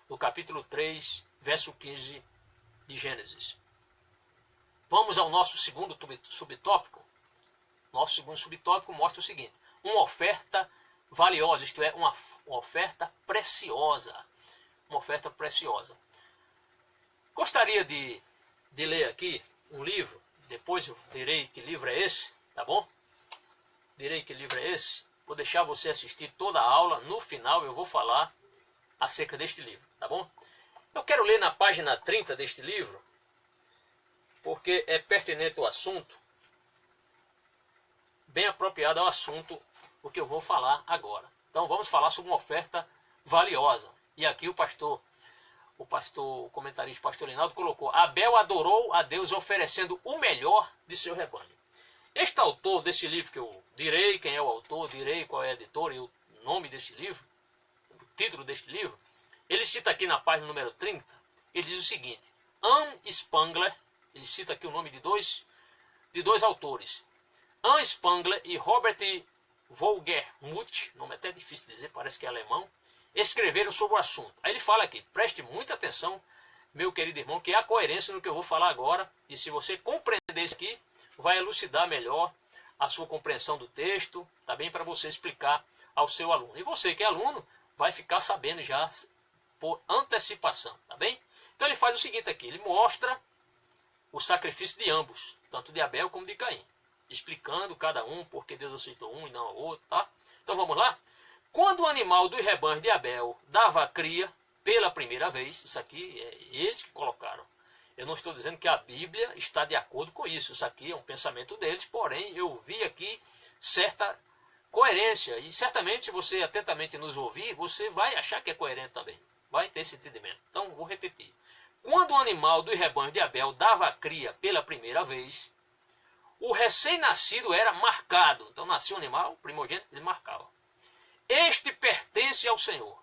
no capítulo 3, verso 15 de Gênesis. Vamos ao nosso segundo subtópico. Nosso segundo subtópico mostra o seguinte, uma oferta valiosa, isto é, uma oferta preciosa. Uma oferta preciosa. Gostaria de ler aqui um livro, depois eu direi que livro é esse, tá bom? Direi que livro é esse. Vou deixar você assistir toda a aula. No final eu vou falar acerca deste livro, tá bom? Eu quero ler na página 30 deste livro, porque é pertinente ao assunto, bem apropriado ao assunto, o que eu vou falar agora. Então vamos falar sobre uma oferta valiosa. E aqui o comentarista pastor Linaldo colocou, Abel adorou a Deus oferecendo o melhor de seu rebanho. Este autor desse livro, que eu direi quem é o autor, direi qual é a editora e o nome deste livro, o título deste livro, ele cita aqui na página número 30, ele diz o seguinte, Anne Spangler, ele cita aqui o nome de dois autores, Anne Spangler e Robert Wohlgemuth, nome até difícil de dizer, parece que é alemão, escreveram sobre o assunto. Aí ele fala aqui, preste muita atenção, meu querido irmão, que há coerência no que eu vou falar agora, e se você compreender isso aqui, vai elucidar melhor a sua compreensão do texto, tá bem, para você explicar ao seu aluno. E você que é aluno, vai ficar sabendo já por antecipação, tá bem? Então ele faz o seguinte aqui, ele mostra o sacrifício de ambos, tanto de Abel como de Caim, explicando cada um, porque Deus aceitou um e não o outro, tá? Então vamos lá? Quando o animal dos rebanhos de Abel dava cria pela primeira vez, isso aqui é eles que colocaram. Eu não estou dizendo que a Bíblia está de acordo com isso. Isso aqui é um pensamento deles, porém eu vi aqui certa coerência. E certamente, se você atentamente nos ouvir, você vai achar que é coerente também. Vai ter esse entendimento. Então, vou repetir. Quando o animal dos rebanhos de Abel dava cria pela primeira vez, o recém-nascido era marcado. Então, nasceu o animal, o primogênito, ele marcava. Este pertence ao Senhor.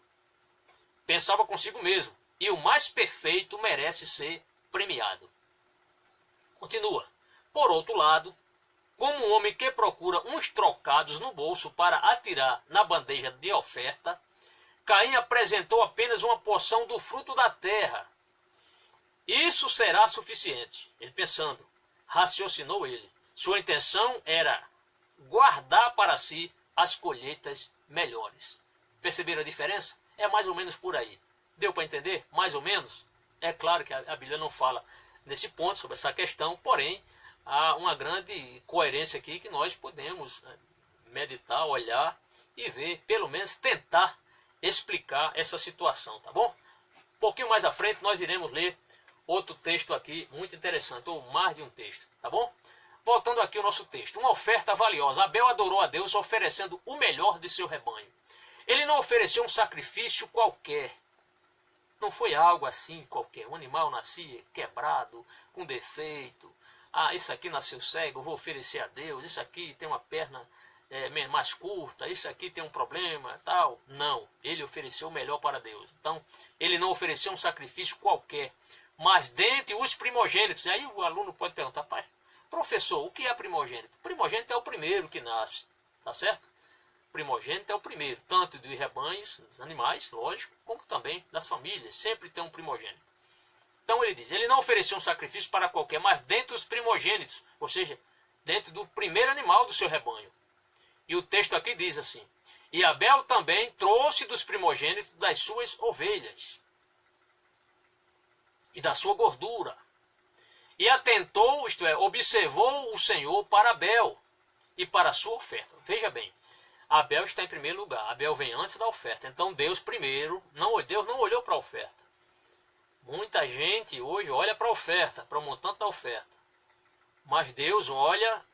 Pensava consigo mesmo. E o mais perfeito merece ser premiado. Continua. Por outro lado, como um homem que procura uns trocados no bolso para atirar na bandeja de oferta, Caim apresentou apenas uma porção do fruto da terra. Isso será suficiente. Ele pensando, raciocinou ele. Sua intenção era guardar para si as colheitas melhores. Perceberam a diferença? É mais ou menos por aí. Deu para entender? Mais ou menos? É claro que a Bíblia não fala nesse ponto, sobre essa questão, porém, há uma grande coerência aqui que nós podemos meditar, olhar e ver, pelo menos tentar explicar essa situação, tá bom? Um pouquinho mais à frente nós iremos ler outro texto aqui muito interessante, ou mais de um texto, tá bom? Voltando aqui ao nosso texto, uma oferta valiosa. Abel adorou a Deus oferecendo o melhor de seu rebanho. Ele não ofereceu um sacrifício qualquer. Não foi algo assim qualquer. Um animal nascia quebrado, com defeito. Ah, isso aqui nasceu cego, eu vou oferecer a Deus. Isso aqui tem uma perna mais curta, isso aqui tem um problema, tal. Não, ele ofereceu o melhor para Deus. Então, ele não ofereceu um sacrifício qualquer, mas dentre os primogênitos. E aí o aluno pode perguntar, pai, professor, o que é primogênito? Primogênito é o primeiro que nasce, tá certo? Primogênito é o primeiro, tanto dos rebanhos, dos animais, lógico, como também das famílias, sempre tem um primogênito. Então ele diz, ele não ofereceu um sacrifício para qualquer, mas dentre os primogênitos, ou seja, dentro do primeiro animal do seu rebanho. E o texto aqui diz assim, e Abel também trouxe dos primogênitos das suas ovelhas e da sua gordura. E atentou, isto é, observou o Senhor para Abel e para a sua oferta. Veja bem, Abel está em primeiro lugar. Abel vem antes da oferta. Então Deus primeiro, Deus não olhou para a oferta. Muita gente hoje olha para a oferta, para o montante da oferta. Mas Deus olha,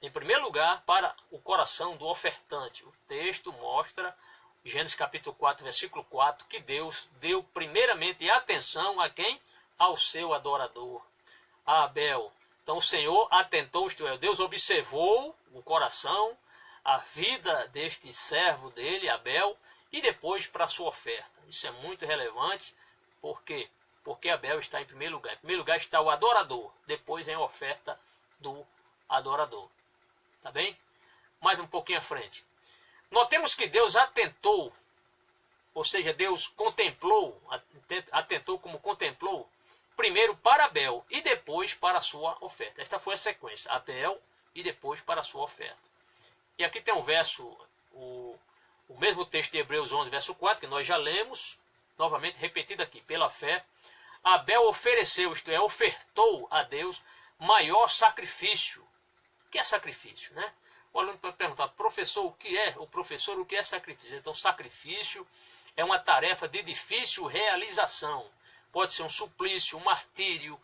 em primeiro lugar, para o coração do ofertante. O texto mostra, Gênesis capítulo 4, versículo 4, que Deus deu primeiramente atenção a quem? Ao seu adorador, a Abel. Então o Senhor atentou, isto é, Deus observou o coração, a vida deste servo dele, Abel, e depois para a sua oferta. Isso é muito relevante, por quê? Porque Abel está em primeiro lugar. Em primeiro lugar está o adorador, depois vem a oferta do adorador. Tá bem? Mais um pouquinho à frente. Notemos que Deus atentou, ou seja, Deus contemplou, atentou como contemplou, primeiro para Abel e depois para a sua oferta. Esta foi a sequência, Abel e depois para a sua oferta. E aqui tem um verso, o mesmo texto de Hebreus 11, verso 4, que nós já lemos, novamente repetido aqui, pela fé. Abel ofereceu, isto é, ofertou a Deus maior sacrifício. O que é sacrifício, né? O aluno pode perguntar, professor, o que é? O professor, o que é sacrifício? Então, sacrifício é uma tarefa de difícil realização. Pode ser um suplício, um martírio,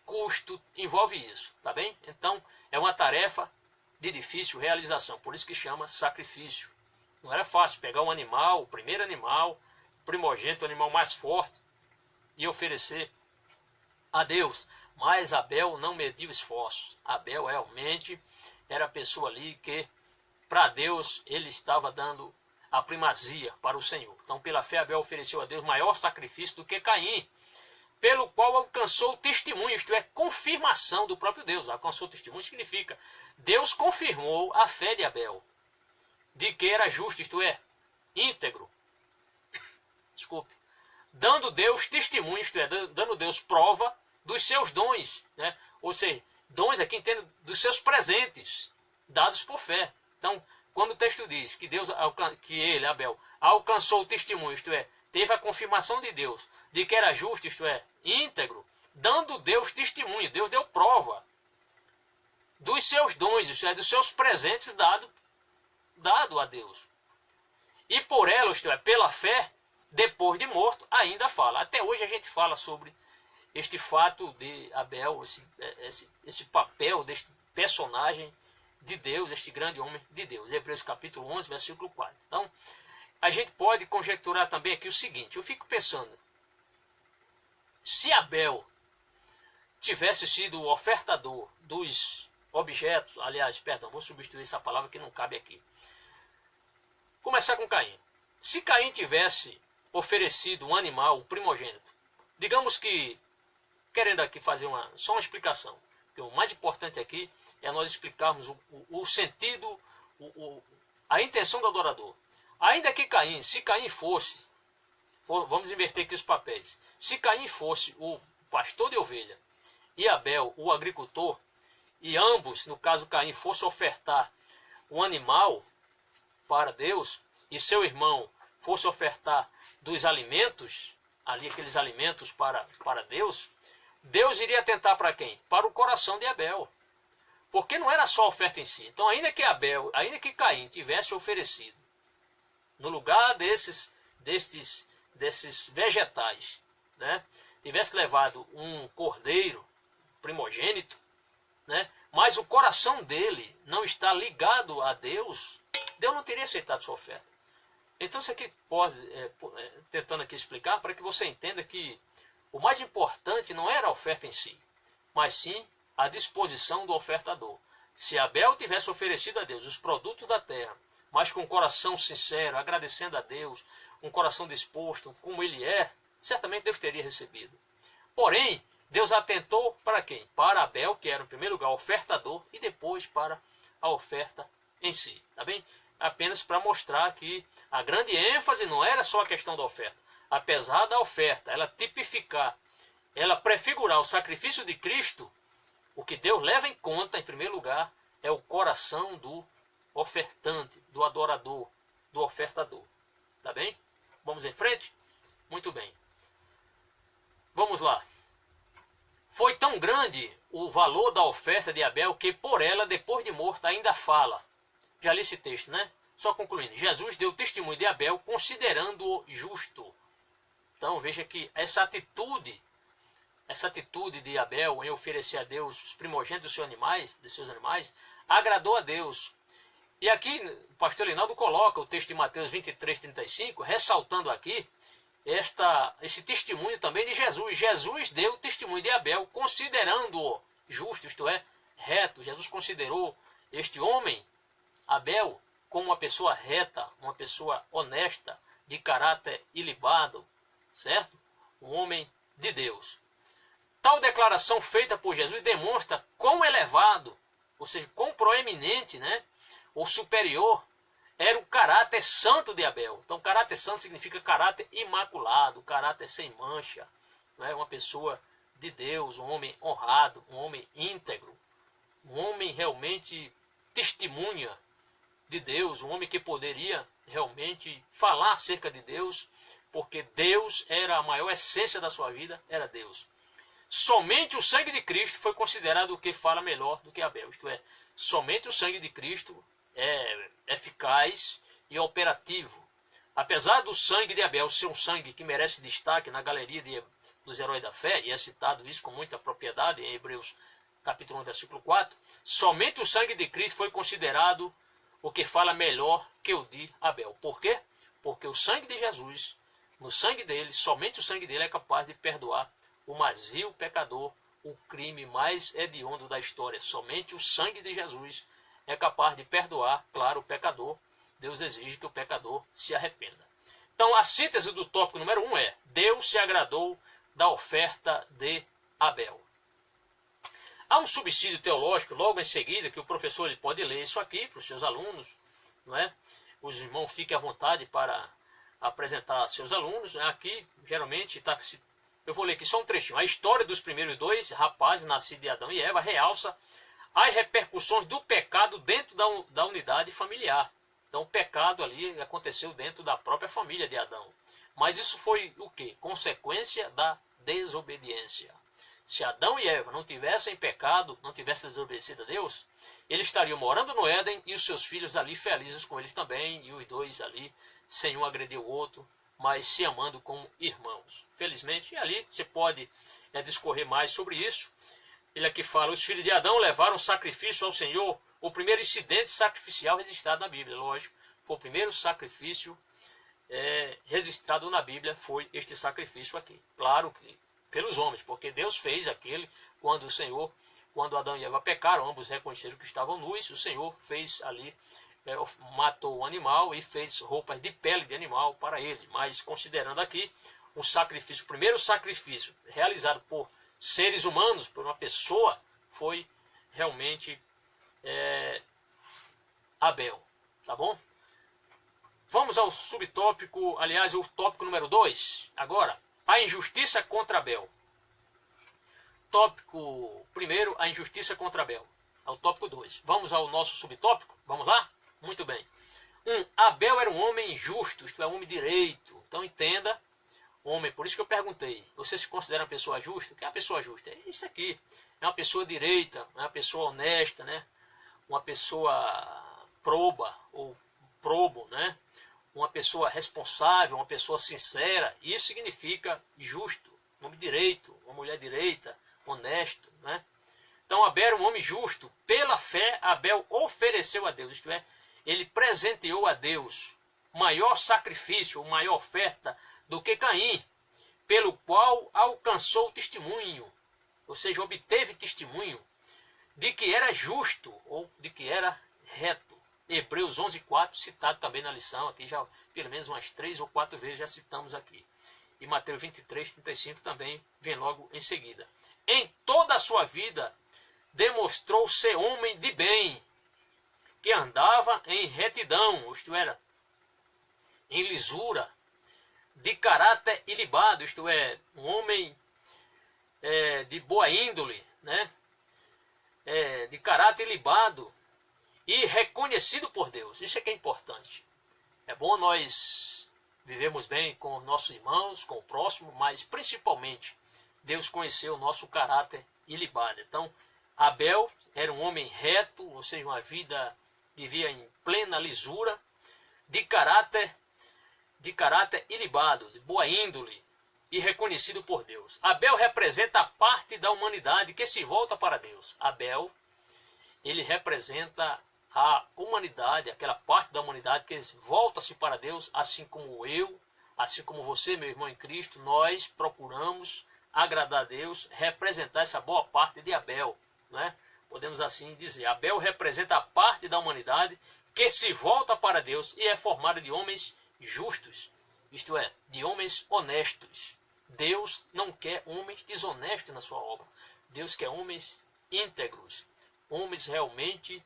custo, envolve isso, tá bem? Então, é uma tarefa de difícil realização, por isso que chama sacrifício. Não era fácil pegar um animal, o primeiro animal, primogênito, o animal mais forte, e oferecer a Deus. Mas Abel não mediu esforços. Abel realmente era a pessoa ali que, para Deus, ele estava dando a primazia para o Senhor. Então, pela fé, Abel ofereceu a Deus maior sacrifício do que Caim, pelo qual alcançou o testemunho, isto é, confirmação do próprio Deus. Alcançou o testemunho significa, Deus confirmou a fé de Abel, de que era justo, isto é, íntegro. Desculpe. Dando Deus testemunho, isto é, dando Deus prova dos seus dons, né? Ou seja, dons aqui entendo dos seus presentes, dados por fé. Então, quando o texto diz que ele, Abel, alcançou o testemunho, isto é, teve a confirmação de Deus, de que era justo, isto é, íntegro, dando Deus testemunho, Deus deu prova dos seus dons, isto é, dos seus presentes dado a Deus. E por ela, isto é, pela fé, depois de morto, ainda fala. Até hoje a gente fala sobre este fato de Abel, esse papel deste personagem de Deus, este grande homem de Deus. Hebreus capítulo 11, versículo 4. Então, a gente pode conjecturar também aqui o seguinte, eu fico pensando, se Abel tivesse sido o ofertador dos objetos, aliás, perdão, vou substituir essa palavra que não cabe aqui. Começar com Caim. Se Caim tivesse oferecido um animal, um primogênito, digamos que, querendo aqui fazer só uma explicação, porque o mais importante aqui é nós explicarmos o sentido, a intenção do adorador. Ainda que Caim, se Caim vamos inverter aqui os papéis, se Caim fosse o pastor de ovelha e Abel o agricultor, e ambos, no caso Caim, fosse ofertar um animal para Deus, e seu irmão fosse ofertar dos alimentos, ali aqueles alimentos para Deus, Deus iria atentar para quem? Para o coração de Abel. Porque não era só a oferta em si. Então, ainda que Caim tivesse oferecido, no lugar desses vegetais, né, tivesse levado um cordeiro primogênito, né, mas o coração dele não está ligado a Deus, Deus não teria aceitado sua oferta. Então, isso aqui tentando aqui explicar para que você entenda que o mais importante não era a oferta em si, mas sim a disposição do ofertador. Se Abel tivesse oferecido a Deus os produtos da terra, mas com um coração sincero, agradecendo a Deus, um coração disposto, como ele é, certamente Deus teria recebido. Porém, Deus atentou para quem? Para Abel, que era em primeiro lugar o ofertador, e depois para a oferta em si. Tá bem? Apenas para mostrar que a grande ênfase não era só a questão da oferta. Apesar da oferta, ela tipificar, ela prefigurar o sacrifício de Cristo, o que Deus leva em conta, em primeiro lugar, é o coração do ofertante, do adorador, do ofertador. Tá bem? Vamos em frente? Muito bem. Vamos lá. Foi tão grande o valor da oferta de Abel que por ela, depois de morto, ainda fala. Já li esse texto, né? Só concluindo. Jesus deu testemunho de Abel considerando-o justo. Então veja que essa atitude de Abel em oferecer a Deus os primogênitos dos seus animais, agradou a Deus. E aqui o pastor Linaldo coloca o texto de Mateus 23:35, ressaltando aqui esse testemunho também de Jesus. Jesus deu testemunho de Abel, considerando-o justo, isto é, reto. Jesus considerou este homem, Abel, como uma pessoa reta, uma pessoa honesta, de caráter ilibado, certo? Um homem de Deus. Tal declaração feita por Jesus demonstra quão elevado, ou seja, quão proeminente, né, ou superior, era o caráter santo de Abel. Então, caráter santo significa caráter imaculado, caráter sem mancha, né? Uma pessoa de Deus, um homem honrado, um homem íntegro, um homem realmente testemunha de Deus, um homem que poderia realmente falar acerca de Deus, porque Deus era a maior essência da sua vida, era Deus. Somente o sangue de Cristo foi considerado o que fala melhor do que Abel, isto é, somente o sangue de Cristo é eficaz e operativo. Apesar do sangue de Abel ser um sangue que merece destaque na galeria dos heróis da fé, e é citado isso com muita propriedade em Hebreus capítulo 1, versículo 4, somente o sangue de Cristo foi considerado o que fala melhor que o de Abel. Por quê? Porque o sangue de Jesus, no sangue dele, somente o sangue dele é capaz de perdoar o mais vil pecador, o crime mais hediondo da história. Somente o sangue de Jesus é capaz de perdoar, claro, o pecador. Deus exige que o pecador se arrependa. Então, a síntese do tópico número 1 é: Deus se agradou da oferta de Abel. Há um subsídio teológico logo em seguida, que o professor ele pode ler isso aqui para os seus alunos, não é? Os irmãos fiquem à vontade para apresentar seus alunos. Aqui, geralmente, eu vou ler aqui só um trechinho. A história dos primeiros dois rapazes, nascidos de Adão e Eva, realça as repercussões do pecado dentro da unidade familiar. Então, o pecado ali aconteceu dentro da própria família de Adão. Mas isso foi o quê? Consequência da desobediência. Se Adão e Eva não tivessem pecado, não tivessem desobedecido a Deus, eles estariam morando no Éden e os seus filhos ali felizes com eles também, e os dois ali, sem um agredir o outro, mas se amando como irmãos. Felizmente, ali você pode discorrer mais sobre isso. Ele aqui fala: os filhos de Adão levaram sacrifício ao Senhor, o primeiro incidente sacrificial registrado na Bíblia. Lógico, foi o primeiro sacrifício registrado na Bíblia, foi este sacrifício aqui. Claro que pelos homens, porque Deus fez aquele quando Adão e Eva pecaram, ambos reconheceram que estavam nus, o Senhor fez ali, matou o animal e fez roupas de pele de animal para ele. Mas considerando aqui o sacrifício, o primeiro sacrifício realizado por seres humanos, por uma pessoa, foi realmente Abel. Tá bom? Vamos ao subtópico, aliás, o tópico número 2. Agora, a injustiça contra Abel. Tópico primeiro, a injustiça contra Abel. Ao tópico 2. Vamos ao nosso subtópico? Vamos lá? Muito bem. Abel era um homem justo, isto é, um homem direito. Então entenda, homem, por isso que eu perguntei, você se considera uma pessoa justa? O que é uma pessoa justa? É isso aqui, é uma pessoa direita, é uma pessoa honesta, né? Uma pessoa proba ou probo, né? Uma pessoa responsável, uma pessoa sincera. Isso significa justo, um homem direito, uma mulher direita, honesto, né? Então Abel era um homem justo. Pela fé, Abel ofereceu a Deus, isto é, ele presenteou a Deus maior sacrifício, maior oferta do que Caim, pelo qual alcançou o testemunho, ou seja, obteve testemunho de que era justo ou de que era reto. Hebreus 11:4, citado também na lição, aqui já pelo menos umas 3 ou 4 vezes já citamos aqui. E Mateus 23:35 também vem logo em seguida. Em toda a sua vida demonstrou ser homem de bem, que andava em retidão, isto era, em lisura, de caráter ilibado, isto é, um homem de boa índole, né? De caráter ilibado e reconhecido por Deus. Isso é que é importante. É bom nós vivemos bem com nossos irmãos, com o próximo, mas principalmente Deus conheceu o nosso caráter ilibado. Então, Abel era um homem reto, ou seja, uma vida vivia em plena lisura, de caráter ilibado, de boa índole e reconhecido por Deus. Abel representa a parte da humanidade que se volta para Deus. Abel, ele representa a humanidade, aquela parte da humanidade que volta-se para Deus, assim como eu, assim como você, meu irmão em Cristo, nós procuramos agradar a Deus, representar essa boa parte de Abel, né? Podemos assim dizer, Abel representa a parte da humanidade que se volta para Deus e é formada de homens justos, isto é, de homens honestos. Deus não quer homens desonestos na sua obra. Deus quer homens íntegros, homens realmente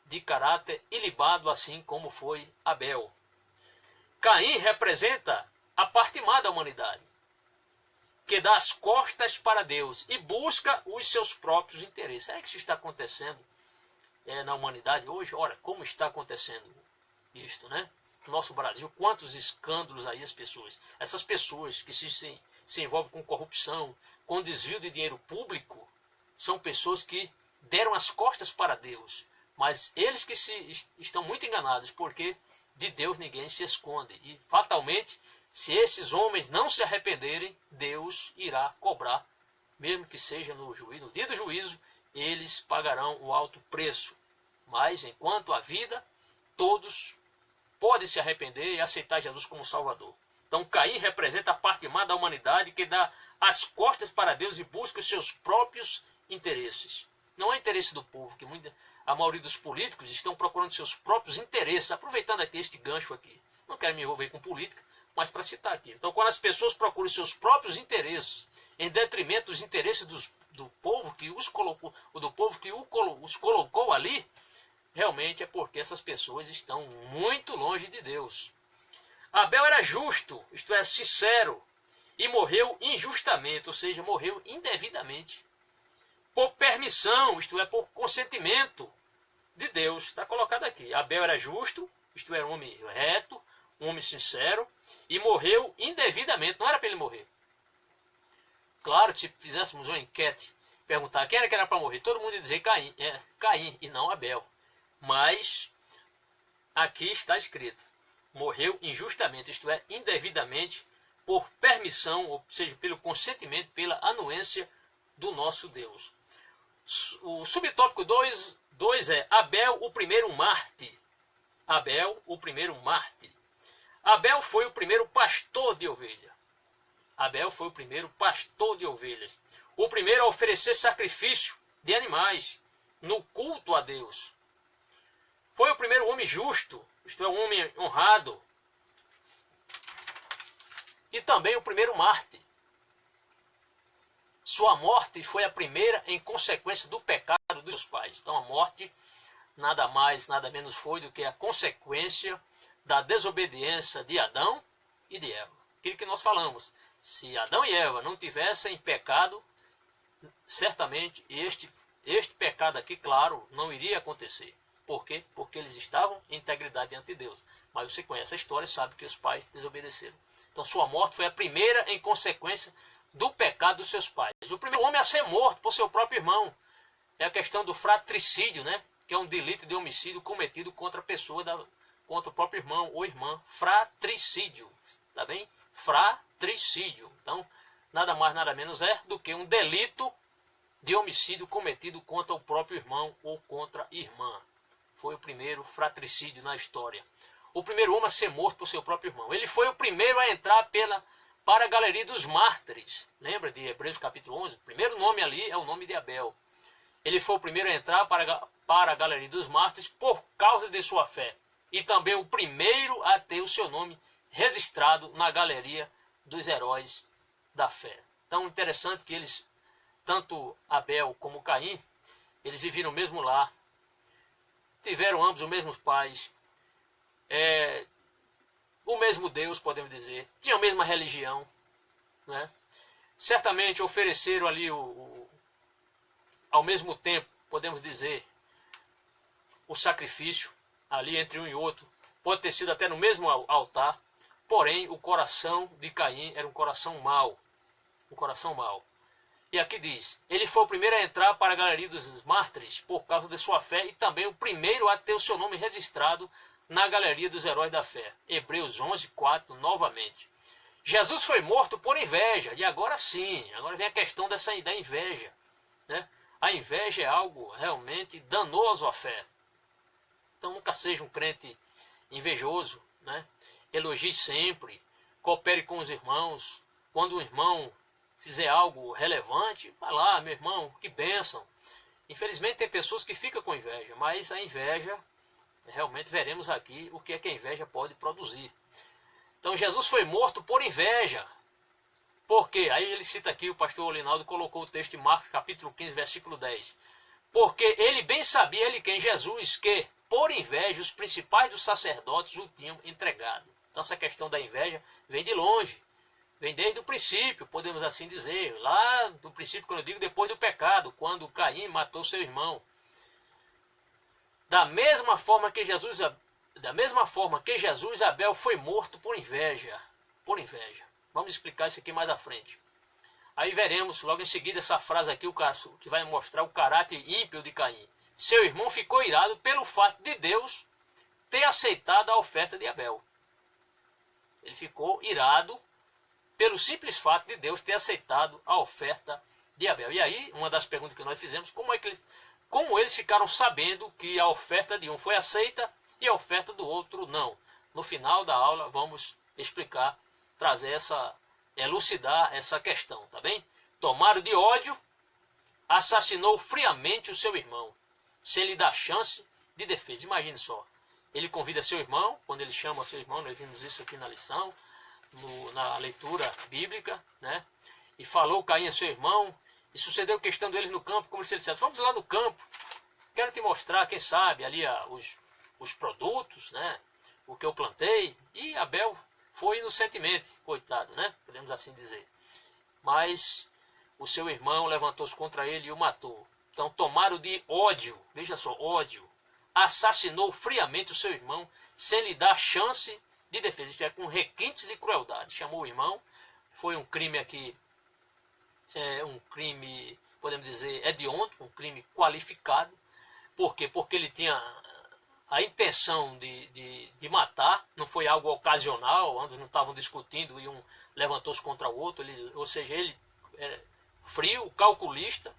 de caráter ilibado, assim como foi Abel. Caim representa a parte má da humanidade, que dá as costas para Deus e busca os seus próprios interesses. Será que isso está acontecendo na humanidade hoje? Olha, como está acontecendo isto, né? No nosso Brasil, quantos escândalos aí essas pessoas que se envolvem com corrupção, com desvio de dinheiro público, são pessoas que deram as costas para Deus. Mas eles que estão muito enganados, porque de Deus ninguém se esconde. E fatalmente, se esses homens não se arrependerem, Deus irá cobrar, mesmo que seja no dia do juízo, eles pagarão o alto preço. Mas enquanto há vida, todos podem se arrepender e aceitar Jesus como Salvador. Então Caim representa a parte má da humanidade que dá as costas para Deus e busca os seus próprios interesses. Não é interesse do povo, que a maioria dos políticos estão procurando seus próprios interesses, aproveitando aqui este gancho aqui. Não quero me envolver com política, mas para citar aqui. Então, quando as pessoas procuram seus próprios interesses, em detrimento dos interesses do povo que os colocou, ou do povo que os colocou ali, realmente é porque essas pessoas estão muito longe de Deus. Abel era justo, isto é, sincero, e morreu injustamente, ou seja, morreu indevidamente, por permissão, isto é, por consentimento de Deus. Está colocado aqui. Abel era justo, isto é, um homem reto, um homem sincero, e morreu indevidamente. Não era para ele morrer. Claro, se fizéssemos uma enquete, perguntar quem era que era para morrer, todo mundo ia dizer Caim e não Abel. Mas aqui está escrito, morreu injustamente, isto é, indevidamente, por permissão, ou seja, pelo consentimento, pela anuência do nosso Deus. O subtópico 2 é Abel, o primeiro mártir. Abel, o primeiro mártir. Abel foi o primeiro pastor de ovelha. Abel foi o primeiro pastor de ovelhas. O primeiro a oferecer sacrifício de animais no culto a Deus. Foi o primeiro homem justo, isto é, um homem honrado. E também o primeiro mártir. Sua morte foi a primeira em consequência do pecado dos seus pais. Então a morte nada mais, nada menos foi do que a consequência da desobediência de Adão e de Eva. Aquilo que nós falamos, se Adão e Eva não tivessem pecado, certamente este pecado aqui, claro, não iria acontecer. Por quê? Porque eles estavam em integridade diante de Deus. Mas você conhece a história e sabe que os pais desobedeceram. Então sua morte foi a primeira em consequência do pecado dos seus pais. O primeiro homem a ser morto por seu próprio irmão. É a questão do fratricídio, né? Que é um delito de homicídio cometido contra a pessoa, contra o próprio irmão ou irmã. Fratricídio, tá bem? Fratricídio. Então, nada mais, nada menos é do que um delito de homicídio cometido contra o próprio irmão ou contra a irmã. Foi o primeiro fratricídio na história. O primeiro homem a ser morto por seu próprio irmão. Ele foi o primeiro a entrar para a galeria dos mártires. Lembra de Hebreus capítulo 11? O primeiro nome ali é o nome de Abel. Ele foi o primeiro a entrar para a galeria dos mártires por causa de sua fé. E também o primeiro a ter o seu nome registrado na galeria dos heróis da fé. Então, interessante que eles, tanto Abel como Caim, eles viveram o mesmo lar, tiveram ambos os mesmos pais, o mesmo Deus, podemos dizer, tinham a mesma religião, né? Certamente ofereceram ali ao mesmo tempo, podemos dizer, o sacrifício ali entre um e outro, pode ter sido até no mesmo altar, porém o coração de Caim era um coração mau, E aqui diz, ele foi o primeiro a entrar para a galeria dos mártires por causa de sua fé e também o primeiro a ter o seu nome registrado na galeria dos heróis da fé. Hebreus 11, 4, novamente. Jesus foi morto por inveja, e agora sim, agora vem a questão da inveja, né? A inveja é algo realmente danoso à fé. Então nunca seja um crente invejoso, né? Elogie sempre, coopere com os irmãos. Quando um irmão fizer algo relevante, vai lá, meu irmão, que bênção. Infelizmente tem pessoas que ficam com inveja, mas a inveja, realmente veremos aqui o que é que a inveja pode produzir. Então Jesus foi morto por inveja. Por quê? Aí ele cita aqui, o pastor Olinaldo colocou o texto em Marcos capítulo 15, versículo 10. Porque ele bem sabia, ele quem? Jesus, que por inveja os principais dos sacerdotes o tinham entregado. Então essa questão da inveja vem de longe. Vem desde o princípio, podemos assim dizer. Lá do princípio, quando eu digo depois do pecado, quando Caim matou seu irmão. Da mesma forma que Jesus, Abel foi morto por inveja. Por inveja. Vamos explicar isso aqui mais à frente. Aí veremos logo em seguida essa frase aqui, que vai mostrar o caráter ímpio de Caim. Seu irmão ficou irado pelo fato de Deus ter aceitado a oferta de Abel. Ele ficou irado pelo simples fato de Deus ter aceitado a oferta de Abel. E aí, uma das perguntas que nós fizemos, como eles ficaram sabendo que a oferta de um foi aceita e a oferta do outro não? No final da aula vamos explicar, elucidar essa questão, tá bem? Tomado de ódio, assassinou friamente o seu irmão, sem lhe dar chance de defesa. Imagine só, ele convida seu irmão, quando ele chama seu irmão, nós vimos isso aqui na lição, na leitura bíblica, né? E falou Caim a seu irmão, e sucedeu que estando eles no campo, como se ele dissesse, vamos lá no campo, quero te mostrar, quem sabe, ali os produtos, né? O que eu plantei. E Abel foi inocentemente, coitado, né? Podemos assim dizer. Mas o seu irmão levantou-se contra ele e o matou. Então tomaram de ódio, veja só, ódio, assassinou friamente o seu irmão, sem lhe dar chance de defesa, isto é, com requintes de crueldade. Chamou o irmão, foi um crime aqui, um crime, podemos dizer, hediondo, um crime qualificado. Por quê? Porque ele tinha a intenção de matar, não foi algo ocasional, ambos não estavam discutindo e um levantou-se contra o outro, ou seja, ele frio, calculista,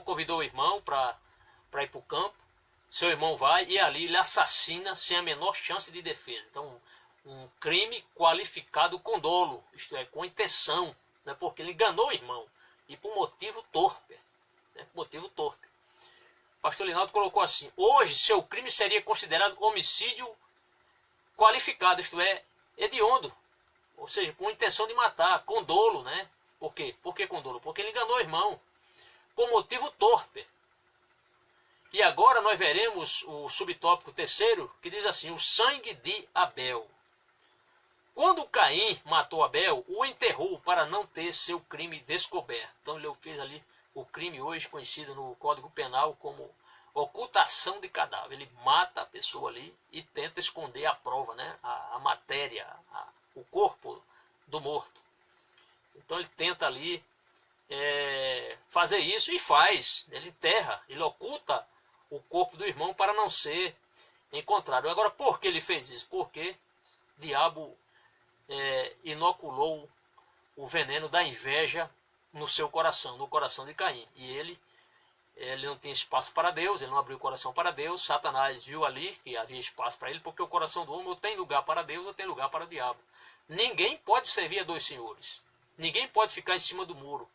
convidou o irmão para ir para o campo. Seu irmão vai e ali ele assassina sem a menor chance de defesa. Então, um crime qualificado com dolo, isto é, com intenção, né, porque ele enganou o irmão e por motivo torpe. Né, motivo torpe. O pastor Linaldo colocou assim: hoje seu crime seria considerado homicídio qualificado, isto é, hediondo, ou seja, com intenção de matar, com dolo, né? Por quê? Por que com dolo? Porque ele enganou o irmão por motivo torpe. E agora nós veremos o subtópico terceiro, que diz assim, o sangue de Abel. Quando Caim matou Abel, o enterrou para não ter seu crime descoberto. Então ele fez ali o crime hoje conhecido no Código Penal como ocultação de cadáver. Ele mata a pessoa ali e tenta esconder a prova, né? A matéria, o corpo do morto. Então ele tenta ali fazer isso e faz. Ele enterra, ele oculta o corpo do irmão para não ser encontrado. Agora, por que ele fez isso? Porque o diabo inoculou o veneno da inveja no seu coração, no coração de Caim. E ele não tinha espaço para Deus, ele não abriu o coração para Deus. Satanás viu ali que havia espaço para ele, porque o coração do homem ou tem lugar para Deus ou tem lugar para o diabo. Ninguém pode servir a dois senhores. Ninguém pode ficar em cima do muro.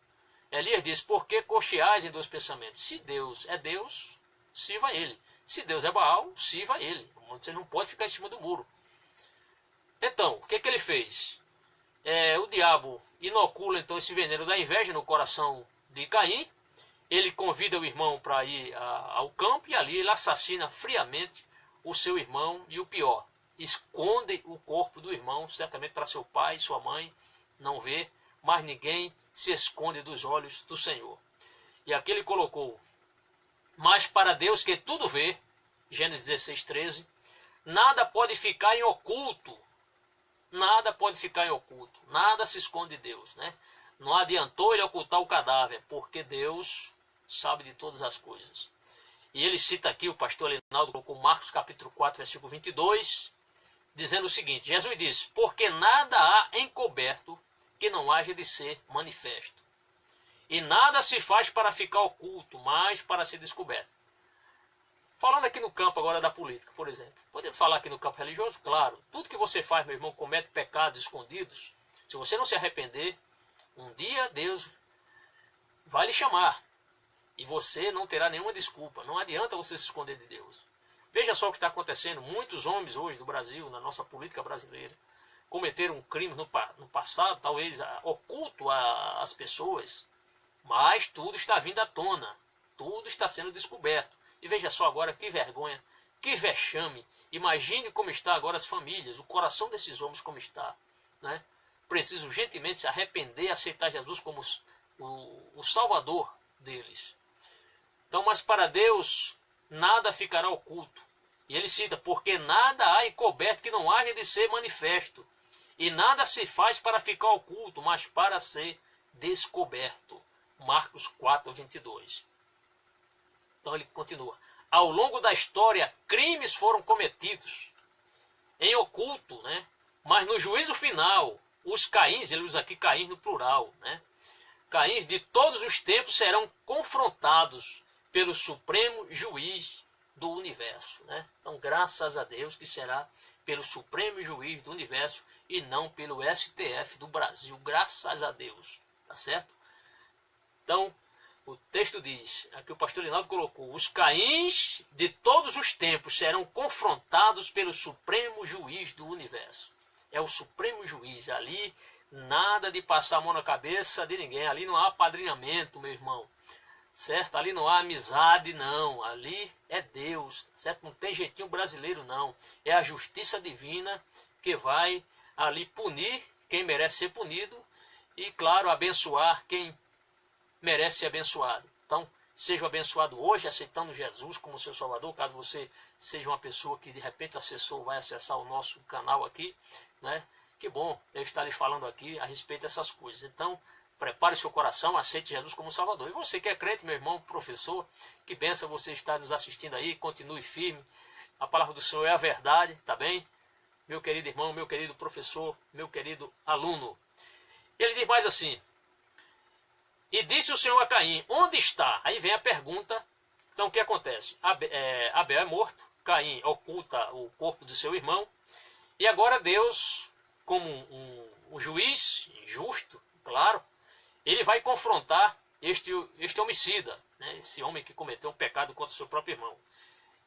Elias diz, por que cocheais em dois pensamentos? Se Deus é Deus, sirva a ele. Se Deus é Baal, sirva a ele. Você não pode ficar em cima do muro. Então, o que ele fez? O diabo inocula então esse veneno da inveja no coração de Caim. Ele convida o irmão para ir ao campo e ali ele assassina friamente o seu irmão e o pior, esconde o corpo do irmão, certamente para seu pai e sua mãe não ver, mas ninguém se esconde dos olhos do Senhor. E aqui ele colocou, mas para Deus que tudo vê, Gênesis 16, 13, nada pode ficar em oculto. Nada pode ficar em oculto, nada se esconde de Deus, né? Não adiantou ele ocultar o cadáver, porque Deus sabe de todas as coisas. E ele cita aqui, o pastor Linaldo colocou Marcos capítulo 4, versículo 22, dizendo o seguinte, Jesus diz, porque nada há encoberto que não haja de ser manifesto. E nada se faz para ficar oculto, mas para ser descoberto. Falando aqui no campo agora da política, por exemplo. Podemos falar aqui no campo religioso? Claro. Tudo que você faz, meu irmão, comete pecados escondidos. Se você não se arrepender, um dia Deus vai lhe chamar. E você não terá nenhuma desculpa. Não adianta você se esconder de Deus. Veja só o que está acontecendo. Muitos homens hoje do Brasil, na nossa política brasileira, cometeram um crime no passado, talvez oculto às pessoas. Mas tudo está vindo à tona. Tudo está sendo descoberto. E veja só agora que vergonha, que vexame. Imagine como está agora as famílias, o coração desses homens como está. Né? Precisam urgentemente se arrepender e aceitar Jesus como o Salvador deles. Então, mas para Deus nada ficará oculto. E ele cita, porque nada há encoberto que não haja de ser manifesto. E nada se faz para ficar oculto, mas para ser descoberto. Marcos 4, 22. Então ele continua. Ao longo da história, crimes foram cometidos em oculto, né? Mas no juízo final, os Caíns, ele usa aqui Caíns no plural, né? Caíns de todos os tempos serão confrontados pelo Supremo Juiz do Universo, né? Então, graças a Deus que será pelo Supremo Juiz do Universo e não pelo STF do Brasil, graças a Deus, tá certo? Então, o texto diz, aqui o pastor Linaldo colocou, os Caíns de todos os tempos serão confrontados pelo Supremo Juiz do Universo. É o Supremo Juiz, ali nada de passar a mão na cabeça de ninguém, ali não há apadrinhamento, meu irmão, certo? Ali não há amizade, não, ali é Deus, certo? Não tem jeitinho brasileiro, não. É a justiça divina que vai ali punir quem merece ser punido e, claro, abençoar quem merece ser abençoado. Então, seja abençoado hoje, aceitando Jesus como seu Salvador, caso você seja uma pessoa que de repente acessou, vai acessar o nosso canal aqui, né? Que bom eu estar lhe falando aqui a respeito dessas coisas. Então, prepare seu coração, aceite Jesus como Salvador. E você que é crente, meu irmão, professor, que benção você estar nos assistindo aí, continue firme. A palavra do Senhor é a verdade, tá bem? Meu querido irmão, meu querido professor, meu querido aluno. Ele diz mais assim, e disse o Senhor a Caim, onde está? Aí vem a pergunta, então o que acontece? Abel é morto, Caim oculta o corpo do seu irmão, e agora Deus, como um juiz justo, claro, ele vai confrontar este homicida, né? Esse homem que cometeu um pecado contra o seu próprio irmão.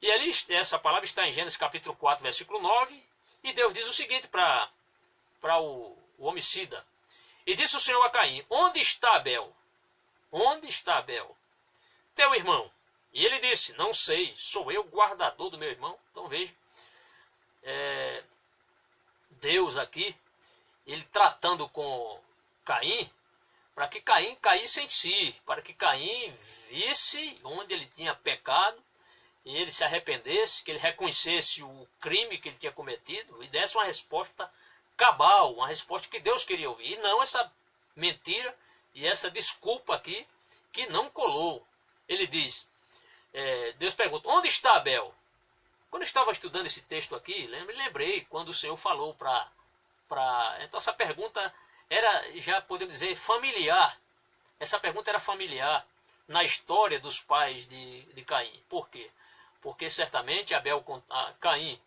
E ali, essa palavra está em Gênesis capítulo 4, versículo 9, e Deus diz o seguinte para o homicida, e disse o Senhor a Caim, onde está Abel? Onde está Abel? Teu irmão. E ele disse, não sei, sou eu guardador do meu irmão. Então veja, Deus aqui, ele tratando com Caim, para que Caim caísse em si, para que Caim visse onde ele tinha pecado e ele se arrependesse, que ele reconhecesse o crime que ele tinha cometido e desse uma resposta cabal, uma resposta que Deus queria ouvir, e não essa mentira e essa desculpa aqui que não colou. Ele diz, Deus pergunta, onde está Abel? Quando eu estava estudando esse texto aqui, lembrei quando o Senhor falou então essa pergunta era, já podemos dizer, familiar. Essa pergunta era familiar na história dos pais de Caim. Por quê? Porque certamente Caim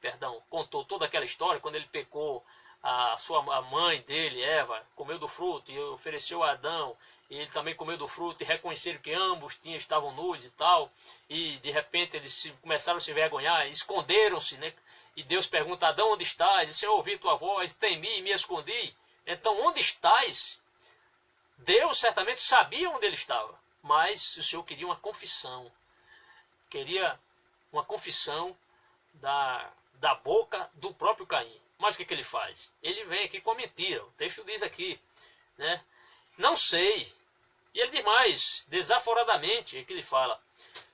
contou toda aquela história quando ele pecou, a mãe dele, Eva, comeu do fruto e ofereceu a Adão, e ele também comeu do fruto e reconheceram que ambos estavam nus e tal, e de repente eles começaram a se envergonhar, esconderam-se, né? E Deus pergunta, Adão, onde estás? E se eu ouvi tua voz, temi e me escondi. Então, onde estás? Deus certamente sabia onde ele estava, mas o Senhor queria uma confissão. Queria uma confissão da boca do próprio Caim. Mas o que ele faz? Ele vem aqui com a mentira. O texto diz aqui, né? Não sei. E ele diz mais, desaforadamente, é que ele fala,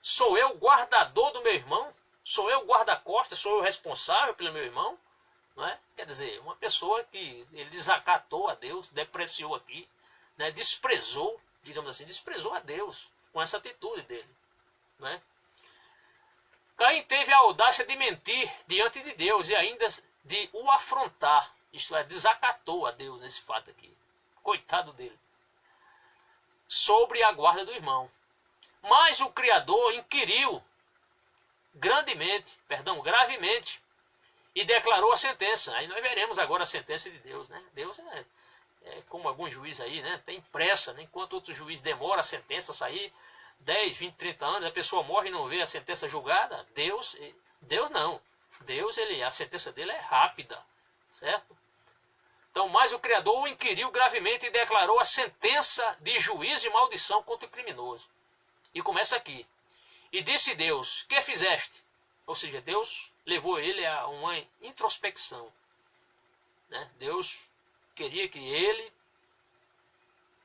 sou eu o guardador do meu irmão? Sou eu o guarda-costas? Sou eu o responsável pelo meu irmão? Não é? Quer dizer, uma pessoa que ele desacatou a Deus, depreciou aqui, né? Desprezou, digamos assim, desprezou a Deus com essa atitude dele. Não é? Caim teve a audácia de mentir diante de Deus e ainda de o afrontar, isto é, desacatou a Deus nesse fato aqui. Coitado dele. Sobre a guarda do irmão. Mas o Criador inquiriu gravemente, e declarou a sentença. Aí nós veremos agora a sentença de Deus, né? Deus é como algum juiz aí, né? Tem pressa, né? Enquanto outro juiz demora a sentença a sair, 10, 20, 30 anos, a pessoa morre e não vê a sentença julgada. Deus não. Deus, a sentença dele é rápida, certo? Então, mas o Criador o inquiriu gravemente e declarou a sentença de juízo e maldição contra o criminoso. E começa aqui. E disse Deus, que fizeste? Ou seja, Deus levou ele a uma introspecção, né? Deus queria que ele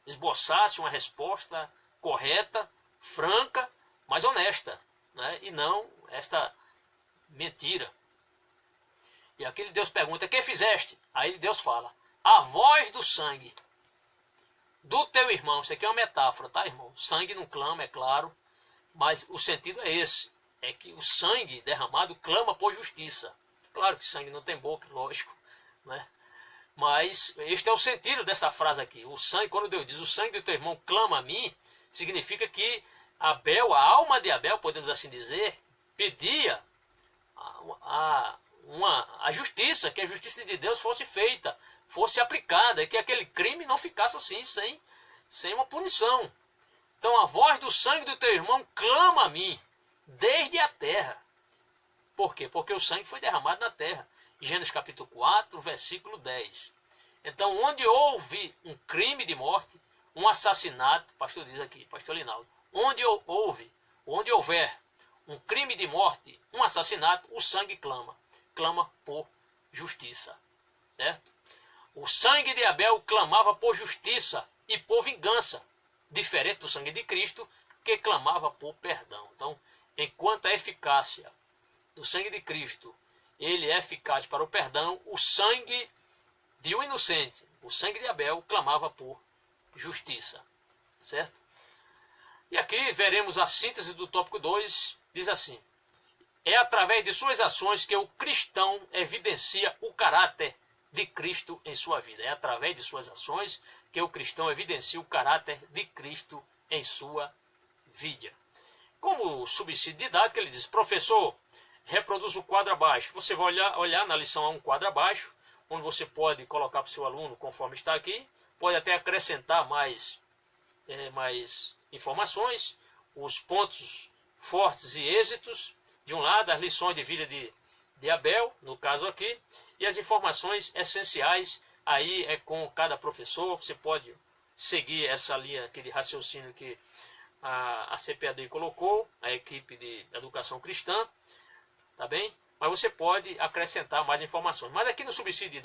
esboçasse uma resposta correta, franca, mas honesta, né? E não esta mentira. E aqui Deus pergunta, que fizeste? Aí Deus fala, a voz do sangue do teu irmão. Isso aqui é uma metáfora, tá, irmão? Sangue não clama, é claro, mas o sentido é esse. É que o sangue derramado clama por justiça. Claro que sangue não tem boca, lógico, né? Mas este é o sentido dessa frase aqui. O sangue, quando Deus diz, o sangue do teu irmão clama a mim, significa que Abel, a alma de Abel, podemos assim dizer, pedia a justiça, que a justiça de Deus fosse feita, fosse aplicada, que aquele crime não ficasse assim, sem uma punição. Então a voz do sangue do teu irmão clama a mim, desde a terra. Por quê? Porque o sangue foi derramado na terra. Gênesis capítulo 4, versículo 10. Então, onde houve um crime de morte, um assassinato, o pastor diz aqui, pastor Linaldo, onde houver um crime de morte, um assassinato, o sangue clama por justiça, certo? O sangue de Abel clamava por justiça e por vingança, diferente do sangue de Cristo, que clamava por perdão. Então, enquanto a eficácia do sangue de Cristo, ele é eficaz para o perdão, o sangue de um inocente, o sangue de Abel, clamava por justiça, certo? E aqui veremos a síntese do tópico 2, diz assim, é através de suas ações que o cristão evidencia o caráter de Cristo em sua vida. É através de suas ações que o cristão evidencia o caráter de Cristo em sua vida. Como subsídio didático, ele diz, professor, reproduz o quadro abaixo. Você vai olhar na lição a um quadro abaixo, onde você pode colocar para o seu aluno conforme está aqui, pode até acrescentar mais informações, os pontos fortes e êxitos, de um lado, as lições de vida de Abel, no caso aqui, e as informações essenciais, aí é com cada professor, você pode seguir essa linha aqui de raciocínio que a CPAD colocou, a equipe de educação cristã, tá bem? Mas você pode acrescentar mais informações. Mas aqui no subsídio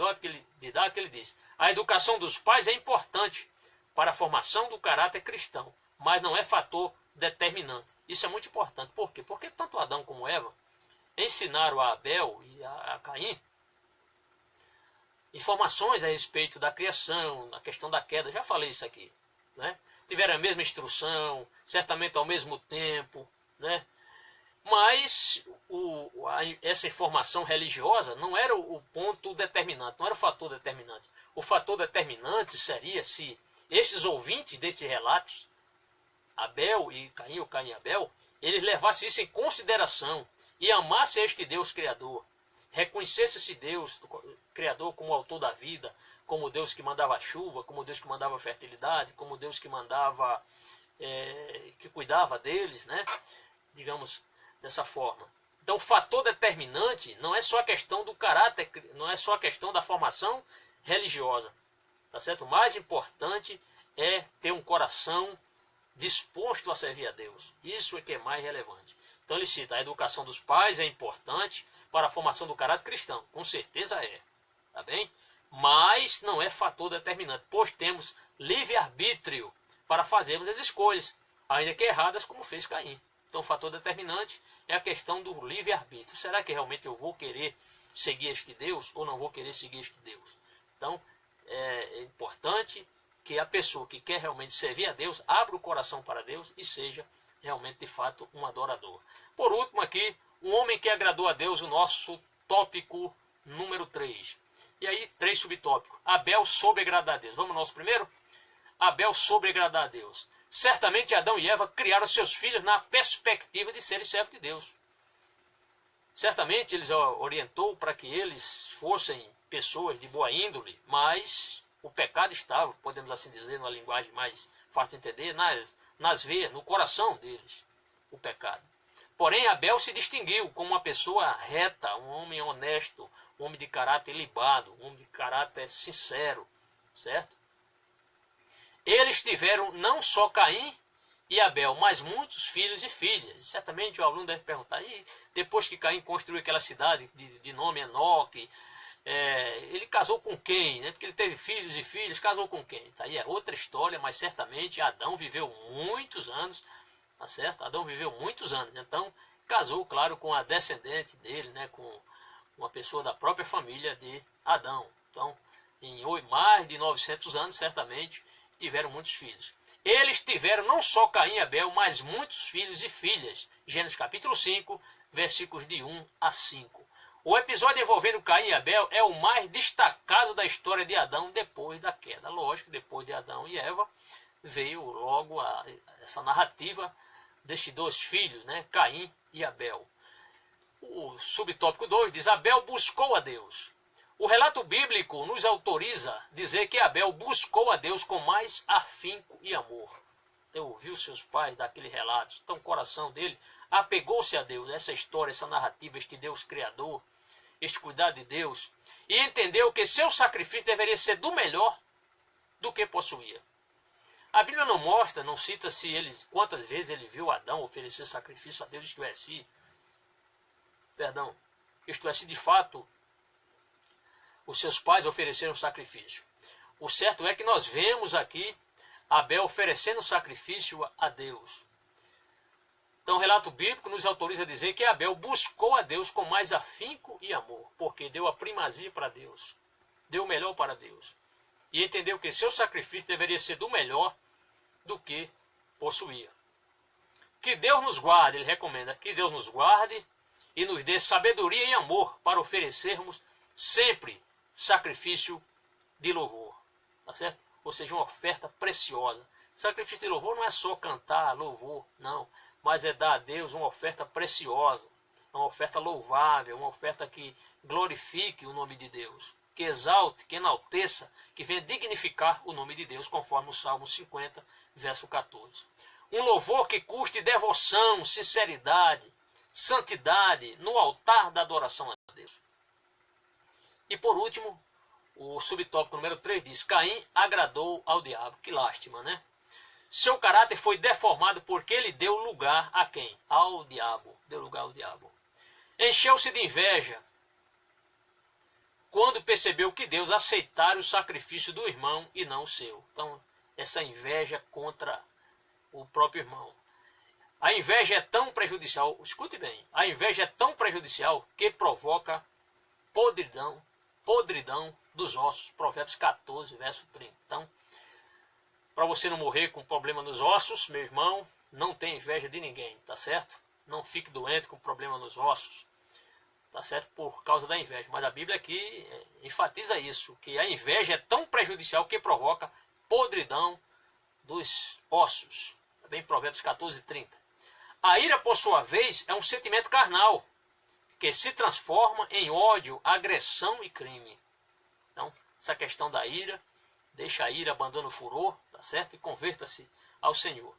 didático ele diz, a educação dos pais é importante para a formação do caráter cristão, mas não é fator determinante. Isso é muito importante. Por quê? Porque tanto Adão como Eva ensinaram a Abel e a Caim informações a respeito da criação, da questão da queda. Já falei isso aqui, né? Tiveram a mesma instrução, certamente ao mesmo tempo, né? Mas essa informação religiosa não era o ponto determinante, não era o fator determinante. O fator determinante seria se estes ouvintes destes relatos, Abel e Caim, ou Caim e Abel, eles levassem isso em consideração e amassem este Deus Criador, reconhecessem esse Deus Criador como autor da vida, como Deus que mandava chuva, como Deus que mandava fertilidade, como Deus que mandava, que cuidava deles, né? Digamos dessa forma. Então o fator determinante não é só a questão do caráter, não é só a questão da formação religiosa, tá certo? O mais importante é ter um coração disposto a servir a Deus. Isso é que é mais relevante. Então ele cita, a educação dos pais é importante para a formação do caráter cristão. Com certeza é, tá bem? Mas não é fator determinante, pois temos livre-arbítrio para fazermos as escolhas, ainda que erradas, como fez Caim. Então o fator determinante é a questão do livre-arbítrio. Será que realmente eu vou querer seguir este Deus ou não vou querer seguir este Deus? Então é importante que a pessoa que quer realmente servir a Deus abra o coração para Deus e seja realmente de fato um adorador. Por último aqui, um homem que agradou a Deus, o nosso tópico número 3. E aí 3 subtópicos. Abel soube agradar a Deus. Vamos ao nosso primeiro? Abel soube agradar a Deus. Certamente Adão e Eva criaram seus filhos na perspectiva de serem servos de Deus. Certamente eles orientou para que eles fossem pessoas de boa índole, mas o pecado estava, podemos assim dizer, numa linguagem mais fácil de entender, nas veias, no coração deles, o pecado. Porém, Abel se distinguiu como uma pessoa reta, um homem honesto, um homem de caráter ilibado, um homem de caráter sincero, certo? Eles tiveram não só Caim e Abel, mas muitos filhos e filhas. Certamente o aluno deve perguntar, e depois que Caim construiu aquela cidade de nome Enoque, ele casou com quem? Né? Porque ele teve filhos e filhas, casou com quem? Tá aí é outra história, mas certamente Adão viveu muitos anos, tá certo? Adão viveu muitos anos, então casou, claro, com a descendente dele, né? Com uma pessoa da própria família de Adão. Então, em mais de 900 anos, certamente, tiveram muitos filhos. Eles tiveram não só Caim e Abel, mas muitos filhos e filhas. Gênesis capítulo 5, versículos de 1 a 5. O episódio envolvendo Caim e Abel é o mais destacado da história de Adão depois da queda. Lógico, depois de Adão e Eva, veio logo essa narrativa destes 2 filhos, né? Caim e Abel. O subtópico 2 diz, Abel buscou a Deus. O relato bíblico nos autoriza a dizer que Abel buscou a Deus com mais afinco e amor. Então, ouviu seus pais daquele relato, então o coração dele apegou-se a Deus, essa história, essa narrativa, este Deus Criador, este cuidado de Deus, e entendeu que seu sacrifício deveria ser do melhor do que possuía. A Bíblia não mostra, não cita se quantas vezes ele viu Adão oferecer sacrifício a Deus, isto é, se de fato os seus pais ofereceram sacrifício. O certo é que nós vemos aqui Abel oferecendo sacrifício a Deus. Então o relato bíblico nos autoriza a dizer que Abel buscou a Deus com mais afinco e amor, porque deu a primazia para Deus, deu o melhor para Deus. E entendeu que seu sacrifício deveria ser do melhor do que possuía. Que Deus nos guarde, ele recomenda, que Deus nos guarde e nos dê sabedoria e amor para oferecermos sempre sacrifício de louvor, tá certo? Ou seja, uma oferta preciosa. Sacrifício de louvor não é só cantar louvor, não, mas é dar a Deus uma oferta preciosa, uma oferta louvável, uma oferta que glorifique o nome de Deus, que exalte, que enalteça, que venha dignificar o nome de Deus, conforme o Salmo 50, verso 14. Um louvor que custe devoção, sinceridade, santidade no altar da adoração a Deus. E por último, o subtópico número 3 diz, Caim agradou ao diabo. Que lástima, né? Seu caráter foi deformado porque ele deu lugar a quem? Ao diabo. Deu lugar ao diabo. Encheu-se de inveja quando percebeu que Deus aceitara o sacrifício do irmão e não o seu. Então, essa inveja contra o próprio irmão. A inveja é tão prejudicial, escute bem, a inveja é tão prejudicial que provoca podridão dos ossos. Provérbios 14, verso 30. Então, para você não morrer com problema nos ossos, meu irmão, não tenha inveja de ninguém, tá certo? Não fique doente com problema nos ossos, tá certo? Por causa da inveja. Mas a Bíblia aqui enfatiza isso, que a inveja é tão prejudicial que provoca podridão dos ossos. Também Provérbios 14, 30. A ira, por sua vez, é um sentimento carnal, que se transforma em ódio, agressão e crime. Então, essa questão da ira, deixa a ira, abandona o furor, tá certo? E converta-se ao Senhor.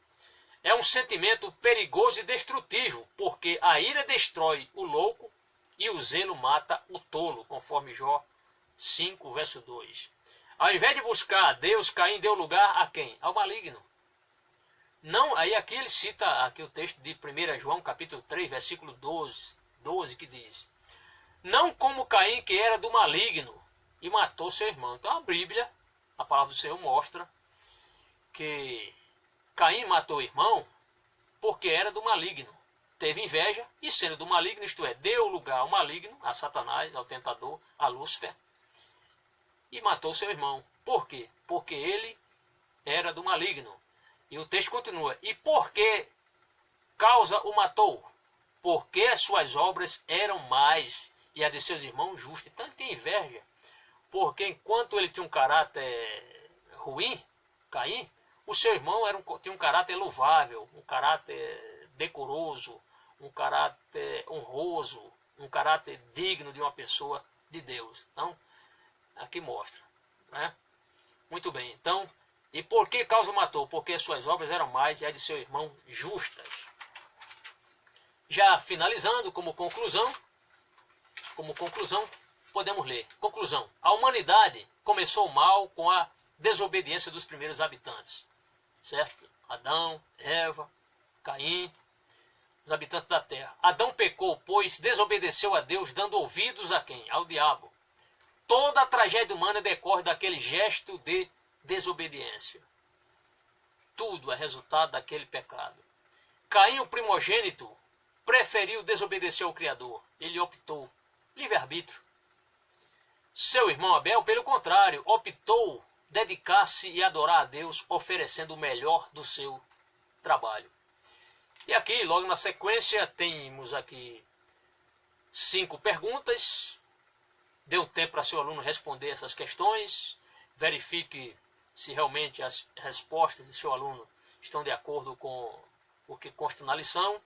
É um sentimento perigoso e destrutivo, porque a ira destrói o louco e o zelo mata o tolo, conforme Jó 5, verso 2. Ao invés de buscar a Deus, Caim deu lugar a quem? Ao maligno. Não, aí aqui ele cita aqui o texto de 1 João, capítulo 3, versículo 12, que diz: não como Caim, que era do maligno, e matou seu irmão. Então a Bíblia, a palavra do Senhor, mostra que Caim matou o irmão porque era do maligno. Teve inveja e, sendo do maligno, isto é, deu lugar ao maligno, a Satanás, ao tentador, a Lúcifer, e matou seu irmão. Por quê? Porque ele era do maligno. E o texto continua: e por que causa o matou? Porque as suas obras eram mais e as de seus irmãos justas. Então ele tem inveja, porque enquanto ele tinha um caráter ruim, Caim, o seu irmão tinha um caráter louvável, um caráter decoroso, um caráter honroso, um caráter digno de uma pessoa de Deus. Então, aqui mostra, né? Muito bem, então, e por que causa matou? Porque as suas obras eram mais e as de seu irmão justas. Já finalizando, como conclusão, podemos ler. Conclusão: a humanidade começou mal com a desobediência dos primeiros habitantes, certo? Adão, Eva, Caim, os habitantes da terra. Adão pecou, pois desobedeceu a Deus, dando ouvidos a quem? Ao diabo. Toda a tragédia humana decorre daquele gesto de desobediência. Tudo é resultado daquele pecado. Caim, o primogênito, preferiu desobedecer ao Criador. Ele optou, livre-arbítrio. Seu irmão Abel, pelo contrário, optou dedicar-se e adorar a Deus, oferecendo o melhor do seu trabalho. E aqui, logo na sequência, temos aqui 5 perguntas. Dê um tempo para seu aluno responder essas questões. Verifique se realmente as respostas de seu aluno estão de acordo com o que consta na lição.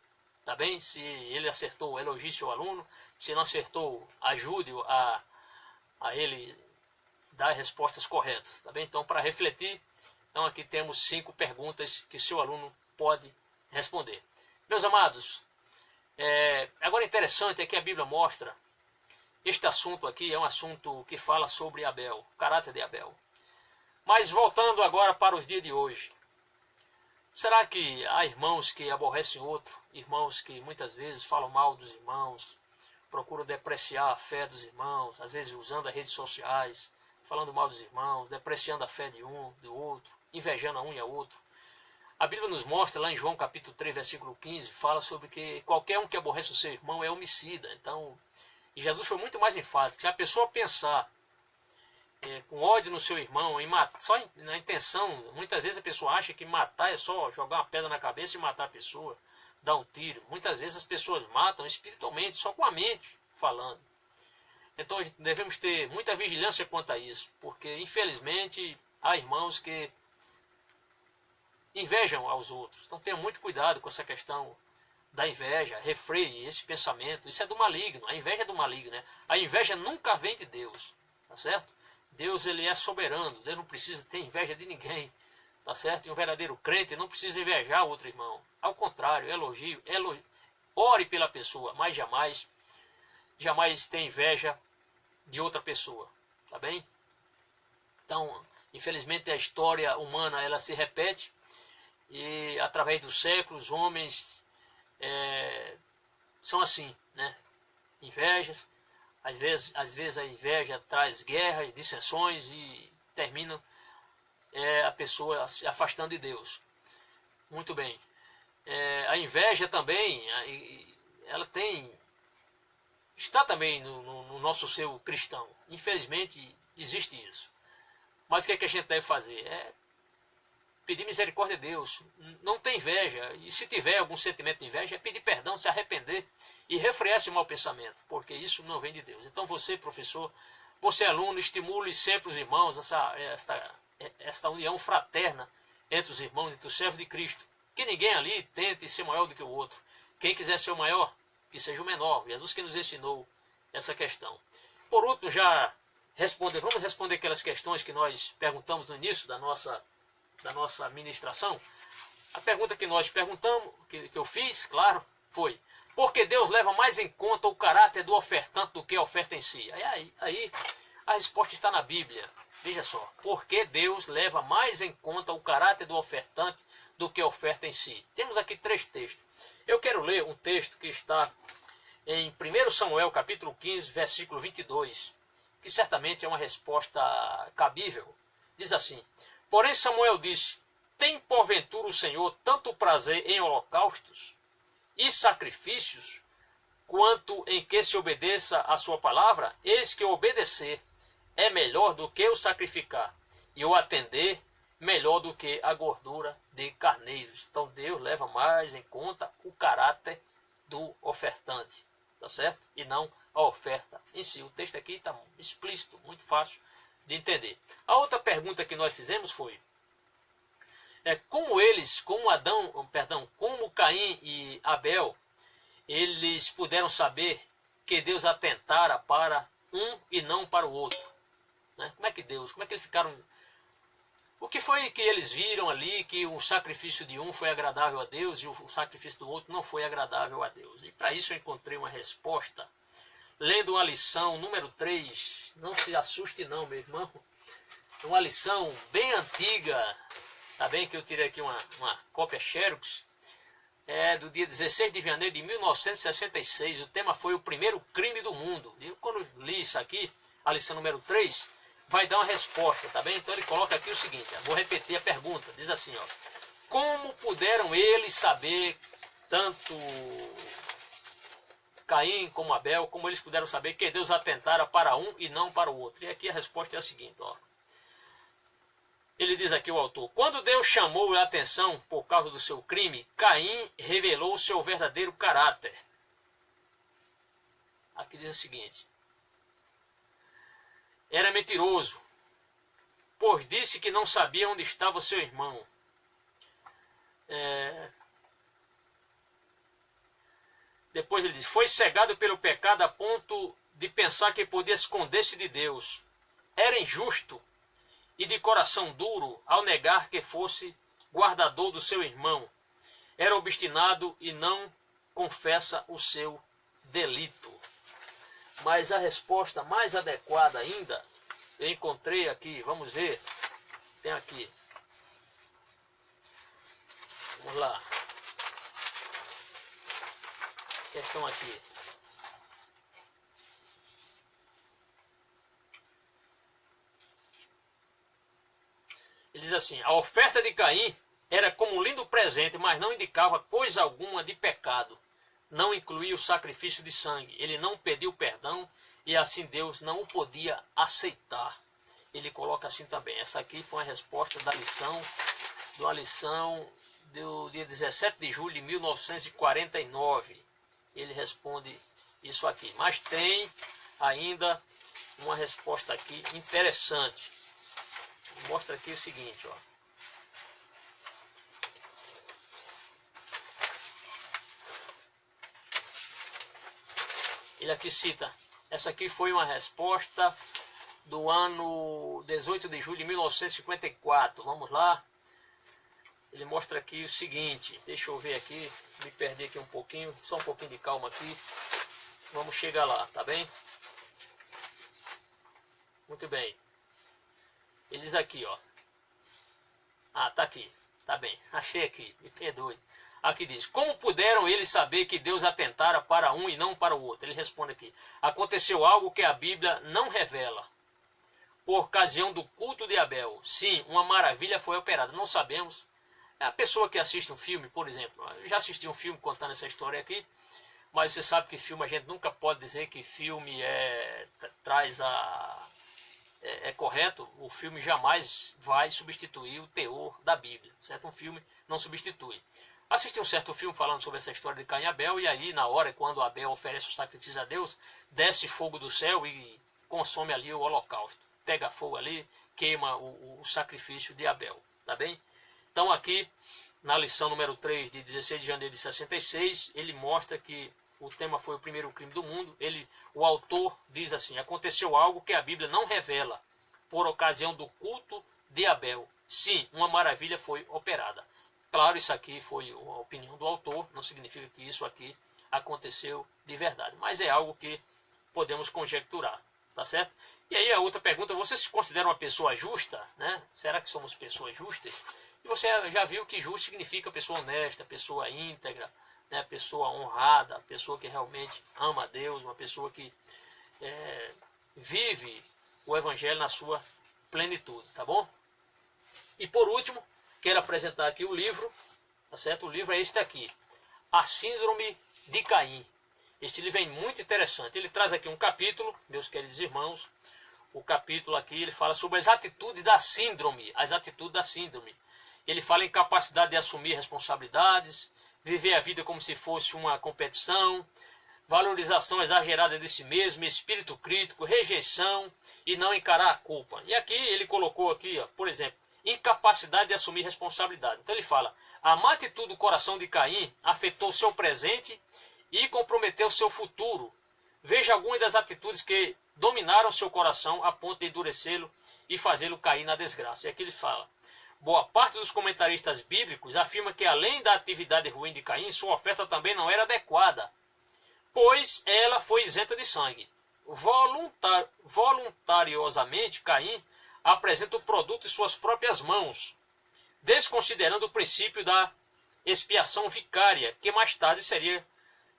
Tá bem? Se ele acertou, elogie seu aluno. Se não acertou, ajude-o a ele dar as respostas corretas. Tá bem? Então, para refletir, então aqui temos 5 perguntas que seu aluno pode responder. Meus amados, agora interessante é que a Bíblia mostra, este assunto aqui é um assunto que fala sobre Abel, o caráter de Abel. Mas voltando agora para os dias de hoje, será que há irmãos que aborrecem outro, irmãos que muitas vezes falam mal dos irmãos, procuram depreciar a fé dos irmãos, às vezes usando as redes sociais, falando mal dos irmãos, depreciando a fé de um, do outro, invejando a um e a outro? A Bíblia nos mostra, lá em João capítulo 3, versículo 15, fala sobre que qualquer um que aborrece o seu irmão é homicida. Então, e Jesus foi muito mais enfático. Se a pessoa pensar com ódio no seu irmão, em matar, só na intenção, muitas vezes a pessoa acha que matar é só jogar uma pedra na cabeça e matar a pessoa, dar um tiro. Muitas vezes as pessoas matam espiritualmente, só com a mente falando. Então devemos ter muita vigilância quanto a isso, porque infelizmente há irmãos que invejam aos outros. Então tenham muito cuidado com essa questão da inveja, refreie esse pensamento. Isso é do maligno, a inveja é do maligno, né? A inveja nunca vem de Deus, tá certo? Deus, ele é soberano, Deus não precisa ter inveja de ninguém, tá certo? E um verdadeiro crente não precisa invejar outro irmão. Ao contrário, elogio, ore pela pessoa, mas jamais tenha inveja de outra pessoa, tá bem? Então, infelizmente a história humana, ela se repete, e através dos séculos, homens são assim, né? Invejas, às vezes a inveja traz guerras, dissensões e termina a pessoa se afastando de Deus. Muito bem. a inveja também, ela está também no nosso ser cristão. Infelizmente existe isso. Mas o que é que a gente deve fazer? É pedir misericórdia a Deus. Não tem inveja. E se tiver algum sentimento de inveja, é pedir perdão, se arrepender e refrear esse mau pensamento, porque isso não vem de Deus. Então você, professor, você aluno, estimule sempre os irmãos, esta união fraterna entre os irmãos, entre os servos de Cristo. Que ninguém ali tente ser maior do que o outro. Quem quiser ser o maior, que seja o menor. Jesus que nos ensinou essa questão. Por último, vamos responder aquelas questões que nós perguntamos no início da nossa ministração. A pergunta que nós perguntamos, que eu fiz, claro, foi: por que Deus leva mais em conta o caráter do ofertante do que a oferta em si? Aí a resposta está na Bíblia. Veja só, por que Deus leva mais em conta o caráter do ofertante do que a oferta em si? Temos aqui 3 textos. Eu quero ler um texto que está em 1 Samuel, capítulo 15, versículo 22, que certamente é uma resposta cabível. Diz assim: porém Samuel disse: tem porventura o Senhor tanto prazer em holocaustos e sacrifícios, quanto em que se obedeça a sua palavra? Eis que obedecer é melhor do que o sacrificar, e o atender melhor do que a gordura de carneiros. Então Deus leva mais em conta o caráter do ofertante, tá certo? E não a oferta em si. O texto aqui está explícito, muito fácil de entender. A outra pergunta que nós fizemos foi: como Caim e Abel, eles puderam saber que Deus atentara para um e não para o outro? Né? Como é que eles ficaram... O que foi que eles viram ali, que o sacrifício de um foi agradável a Deus e o sacrifício do outro não foi agradável a Deus? E para isso eu encontrei uma resposta, lendo uma lição número 3, não se assuste não, meu irmão, uma lição bem antiga, tá bem que eu tirei aqui uma cópia Xerox, do dia 16 de janeiro de 1966, o tema foi o primeiro crime do mundo. E quando li isso aqui, a lição número 3, vai dar uma resposta, tá bem? Então ele coloca aqui o seguinte, vou repetir a pergunta, diz assim, ó: como puderam eles saber, tanto Caim como Abel, como eles puderam saber que Deus atentara para um e não para o outro? E aqui a resposta é a seguinte, ó. Ele diz aqui, o autor: quando Deus chamou a atenção por causa do seu crime, Caim revelou o seu verdadeiro caráter. Aqui diz o seguinte: era mentiroso, pois disse que não sabia onde estava seu irmão. Depois ele diz: foi cegado pelo pecado a ponto de pensar que podia esconder-se de Deus. Era injusto e de coração duro ao negar que fosse guardador do seu irmão. Era obstinado e não confessa o seu delito. Mas a resposta mais adequada ainda, eu encontrei aqui, vamos ver, tem aqui. Vamos lá. Questão aqui. Ele diz assim: a oferta de Caim era como um lindo presente, mas não indicava coisa alguma de pecado. Não incluía o sacrifício de sangue. Ele não pediu perdão e assim Deus não o podia aceitar. Ele coloca assim também. Essa aqui foi a resposta da lição do dia 17 de julho de 1949. Ele responde isso aqui. Mas tem ainda uma resposta aqui interessante. Mostra aqui o seguinte, ó. Ele aqui cita, essa aqui foi uma resposta do ano 18 de julho de 1954. Vamos lá. Ele mostra aqui o seguinte, deixa eu ver aqui, me perder aqui um pouquinho, só um pouquinho de calma aqui. Vamos chegar lá, tá bem? Muito bem. Ele diz aqui, ó. Tá aqui, tá bem, achei aqui, me perdoe. Aqui diz: como puderam eles saber que Deus atentara para um e não para o outro? Ele responde aqui: aconteceu algo que a Bíblia não revela. Por ocasião do culto de Abel, sim, uma maravilha foi operada. Não sabemos A pessoa que assiste um filme, por exemplo, eu já assisti um filme contando essa história aqui, mas você sabe que filme, a gente nunca pode dizer que filme traz é correto. O filme jamais vai substituir o teor da Bíblia, certo? Um filme não substitui. Assisti um certo filme falando sobre essa história de Caim e Abel, e aí na hora, quando Abel oferece o sacrifício a Deus, desce fogo do céu e consome ali o holocausto. Pega fogo ali, queima o sacrifício de Abel, tá bem? Então aqui, na lição número 3 de 16 de janeiro de 66, ele mostra que o tema foi o primeiro crime do mundo. O autor diz assim: aconteceu algo que a Bíblia não revela por ocasião do culto de Abel. Sim, uma maravilha foi operada. Claro, isso aqui foi a opinião do autor, não significa que isso aqui aconteceu de verdade, mas é algo que podemos conjecturar, tá certo? E aí a outra pergunta: você se considera uma pessoa justa, né? Será que somos pessoas justas? E você já viu que justo significa pessoa honesta, pessoa íntegra, né? Pessoa honrada, pessoa que realmente ama a Deus, uma pessoa que vive o Evangelho na sua plenitude, tá bom? E por último, quero apresentar aqui o livro, tá certo? O livro é este aqui, A Síndrome de Caim. Esse livro é muito interessante. Ele traz aqui um capítulo, meus queridos irmãos. O capítulo aqui, ele fala sobre as atitudes da síndrome. As atitudes da síndrome. Ele fala em capacidade de assumir responsabilidades, viver a vida como se fosse uma competição, valorização exagerada de si mesmo, espírito crítico, rejeição e não encarar a culpa. E aqui ele colocou aqui, ó, por exemplo, incapacidade de assumir responsabilidade. Então ele fala: a má atitude do coração de Caim afetou seu presente e comprometeu seu futuro. Veja algumas das atitudes que dominaram seu coração a ponto de endurecê-lo e fazê-lo cair na desgraça. E aqui ele fala: boa parte dos comentaristas bíblicos afirma que, além da atividade ruim de Caim, sua oferta também não era adequada, pois ela foi isenta de sangue. Voluntariosamente, Caim apresenta o produto de suas próprias mãos, desconsiderando o princípio da expiação vicária, que mais tarde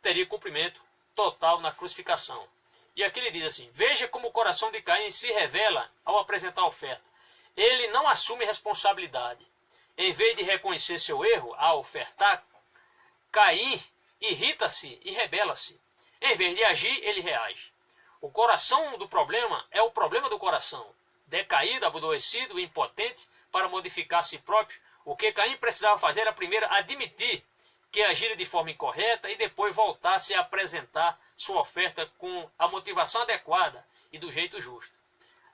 teria cumprimento total na crucificação. E aqui ele diz assim: veja como o coração de Caim se revela ao apresentar a oferta. Ele não assume responsabilidade. Em vez de reconhecer seu erro ao ofertar, Caim irrita-se e rebela-se. Em vez de agir, ele reage. O coração do problema é o problema do coração, decaído, aborrecido e impotente para modificar a si próprio. O que Caim precisava fazer era primeiro admitir que agira de forma incorreta e depois voltasse a apresentar sua oferta com a motivação adequada e do jeito justo.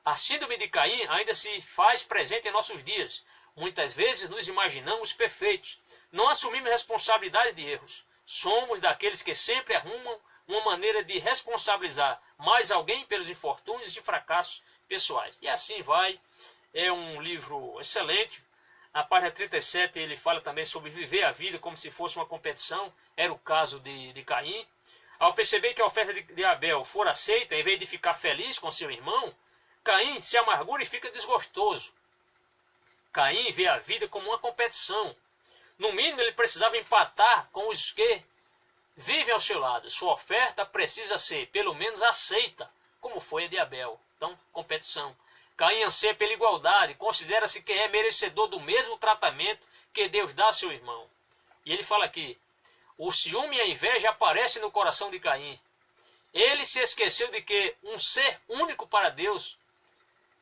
A síndrome de Caim ainda se faz presente em nossos dias. Muitas vezes nos imaginamos perfeitos, não assumimos responsabilidade de erros. Somos daqueles que sempre arrumam uma maneira de responsabilizar mais alguém pelos infortúnios e fracassos pessoais. E assim vai. É um livro excelente. Na página 37 ele fala também sobre viver a vida como se fosse uma competição. Era o caso de Caim. Ao perceber que a oferta de Abel for aceita, em vez de ficar feliz com seu irmão, Caim se amargura e fica desgostoso. Caim vê a vida como uma competição. No mínimo, ele precisava empatar com os que vivem ao seu lado. Sua oferta precisa ser, pelo menos, aceita, como foi a de Abel. Então, competição. Caim anseia pela igualdade, considera-se que é merecedor do mesmo tratamento que Deus dá a seu irmão. E ele fala aqui: o ciúme e a inveja aparecem no coração de Caim. Ele se esqueceu de que um ser único para Deus,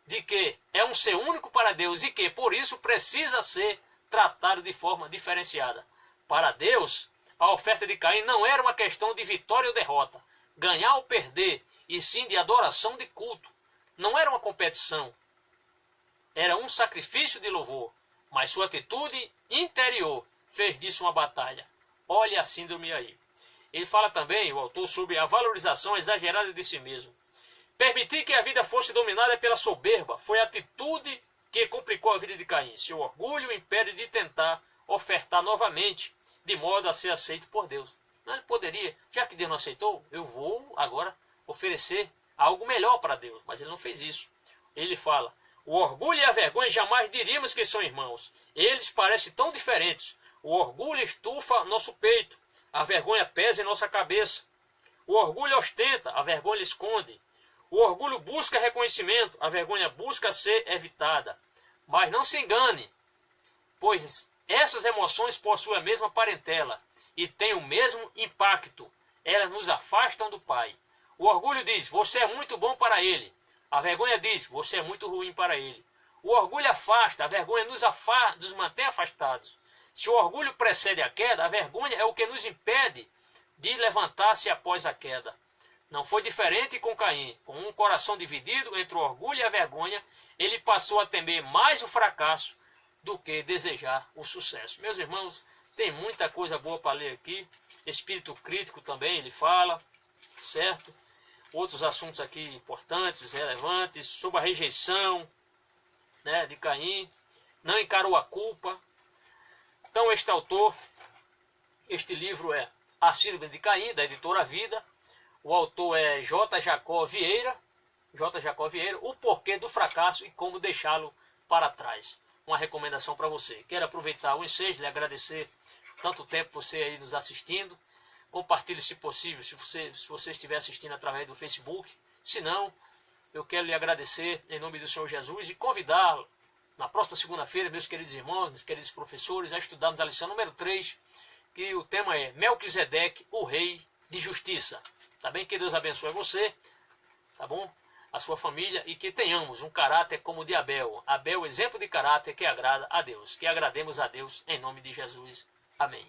de que é um ser único para Deus e que, por isso, precisa ser tratado de forma diferenciada. Para Deus, a oferta de Caim não era uma questão de vitória ou derrota, ganhar ou perder, e sim de adoração, de culto. Não era uma competição, era um sacrifício de louvor, mas sua atitude interior fez disso uma batalha. Olha a síndrome aí. Ele fala também, o autor, sobre a valorização exagerada de si mesmo. Permitir que a vida fosse dominada pela soberba foi a atitude que complicou a vida de Caim. Seu orgulho o impede de tentar ofertar novamente, de modo a ser aceito por Deus. Não, ele poderia, já que Deus não aceitou, eu vou agora oferecer algo melhor para Deus. Mas ele não fez isso. Ele fala: o orgulho e a vergonha jamais diríamos que são irmãos. Eles parecem tão diferentes. O orgulho estufa nosso peito, a vergonha pesa em nossa cabeça. O orgulho ostenta, a vergonha esconde. O orgulho busca reconhecimento, a vergonha busca ser evitada. Mas não se engane, pois Essas emoções possuem a mesma parentela e têm o mesmo impacto. Elas nos afastam do Pai. O orgulho diz, você é muito bom para ele. A vergonha diz, você é muito ruim para ele. O orgulho afasta, a vergonha nos mantém afastados. Se o orgulho precede a queda, a vergonha é o que nos impede de levantar-se após a queda. Não foi diferente com Caim. Com um coração dividido entre o orgulho e a vergonha, ele passou a temer mais o fracasso do que desejar o sucesso. Meus irmãos, tem muita coisa boa para ler aqui. Espírito crítico também ele fala, certo? Outros assuntos aqui importantes, relevantes, sobre a rejeição, né, de Caim. Não encarou a culpa. Então este autor, este livro é A Síndrome de Caim, da editora Vida. O autor é J. Jacó Vieira, O Porquê do Fracasso e Como Deixá-lo para Trás. Uma recomendação para você. Quero aproveitar o ensejo, lhe agradecer tanto tempo você aí nos assistindo. Compartilhe se possível, se você estiver assistindo através do Facebook. Se não, eu quero lhe agradecer em nome do Senhor Jesus e convidá-lo na próxima segunda-feira, meus queridos irmãos, meus queridos professores, a estudarmos a lição número 3, que o tema é Melquisedeque, o Rei de Justiça. Tá bem? Que Deus abençoe você, tá bom? A sua família e que tenhamos um caráter como o de Abel. Abel, exemplo de caráter que agrada a Deus. Que agrademos a Deus em nome de Jesus. Amém.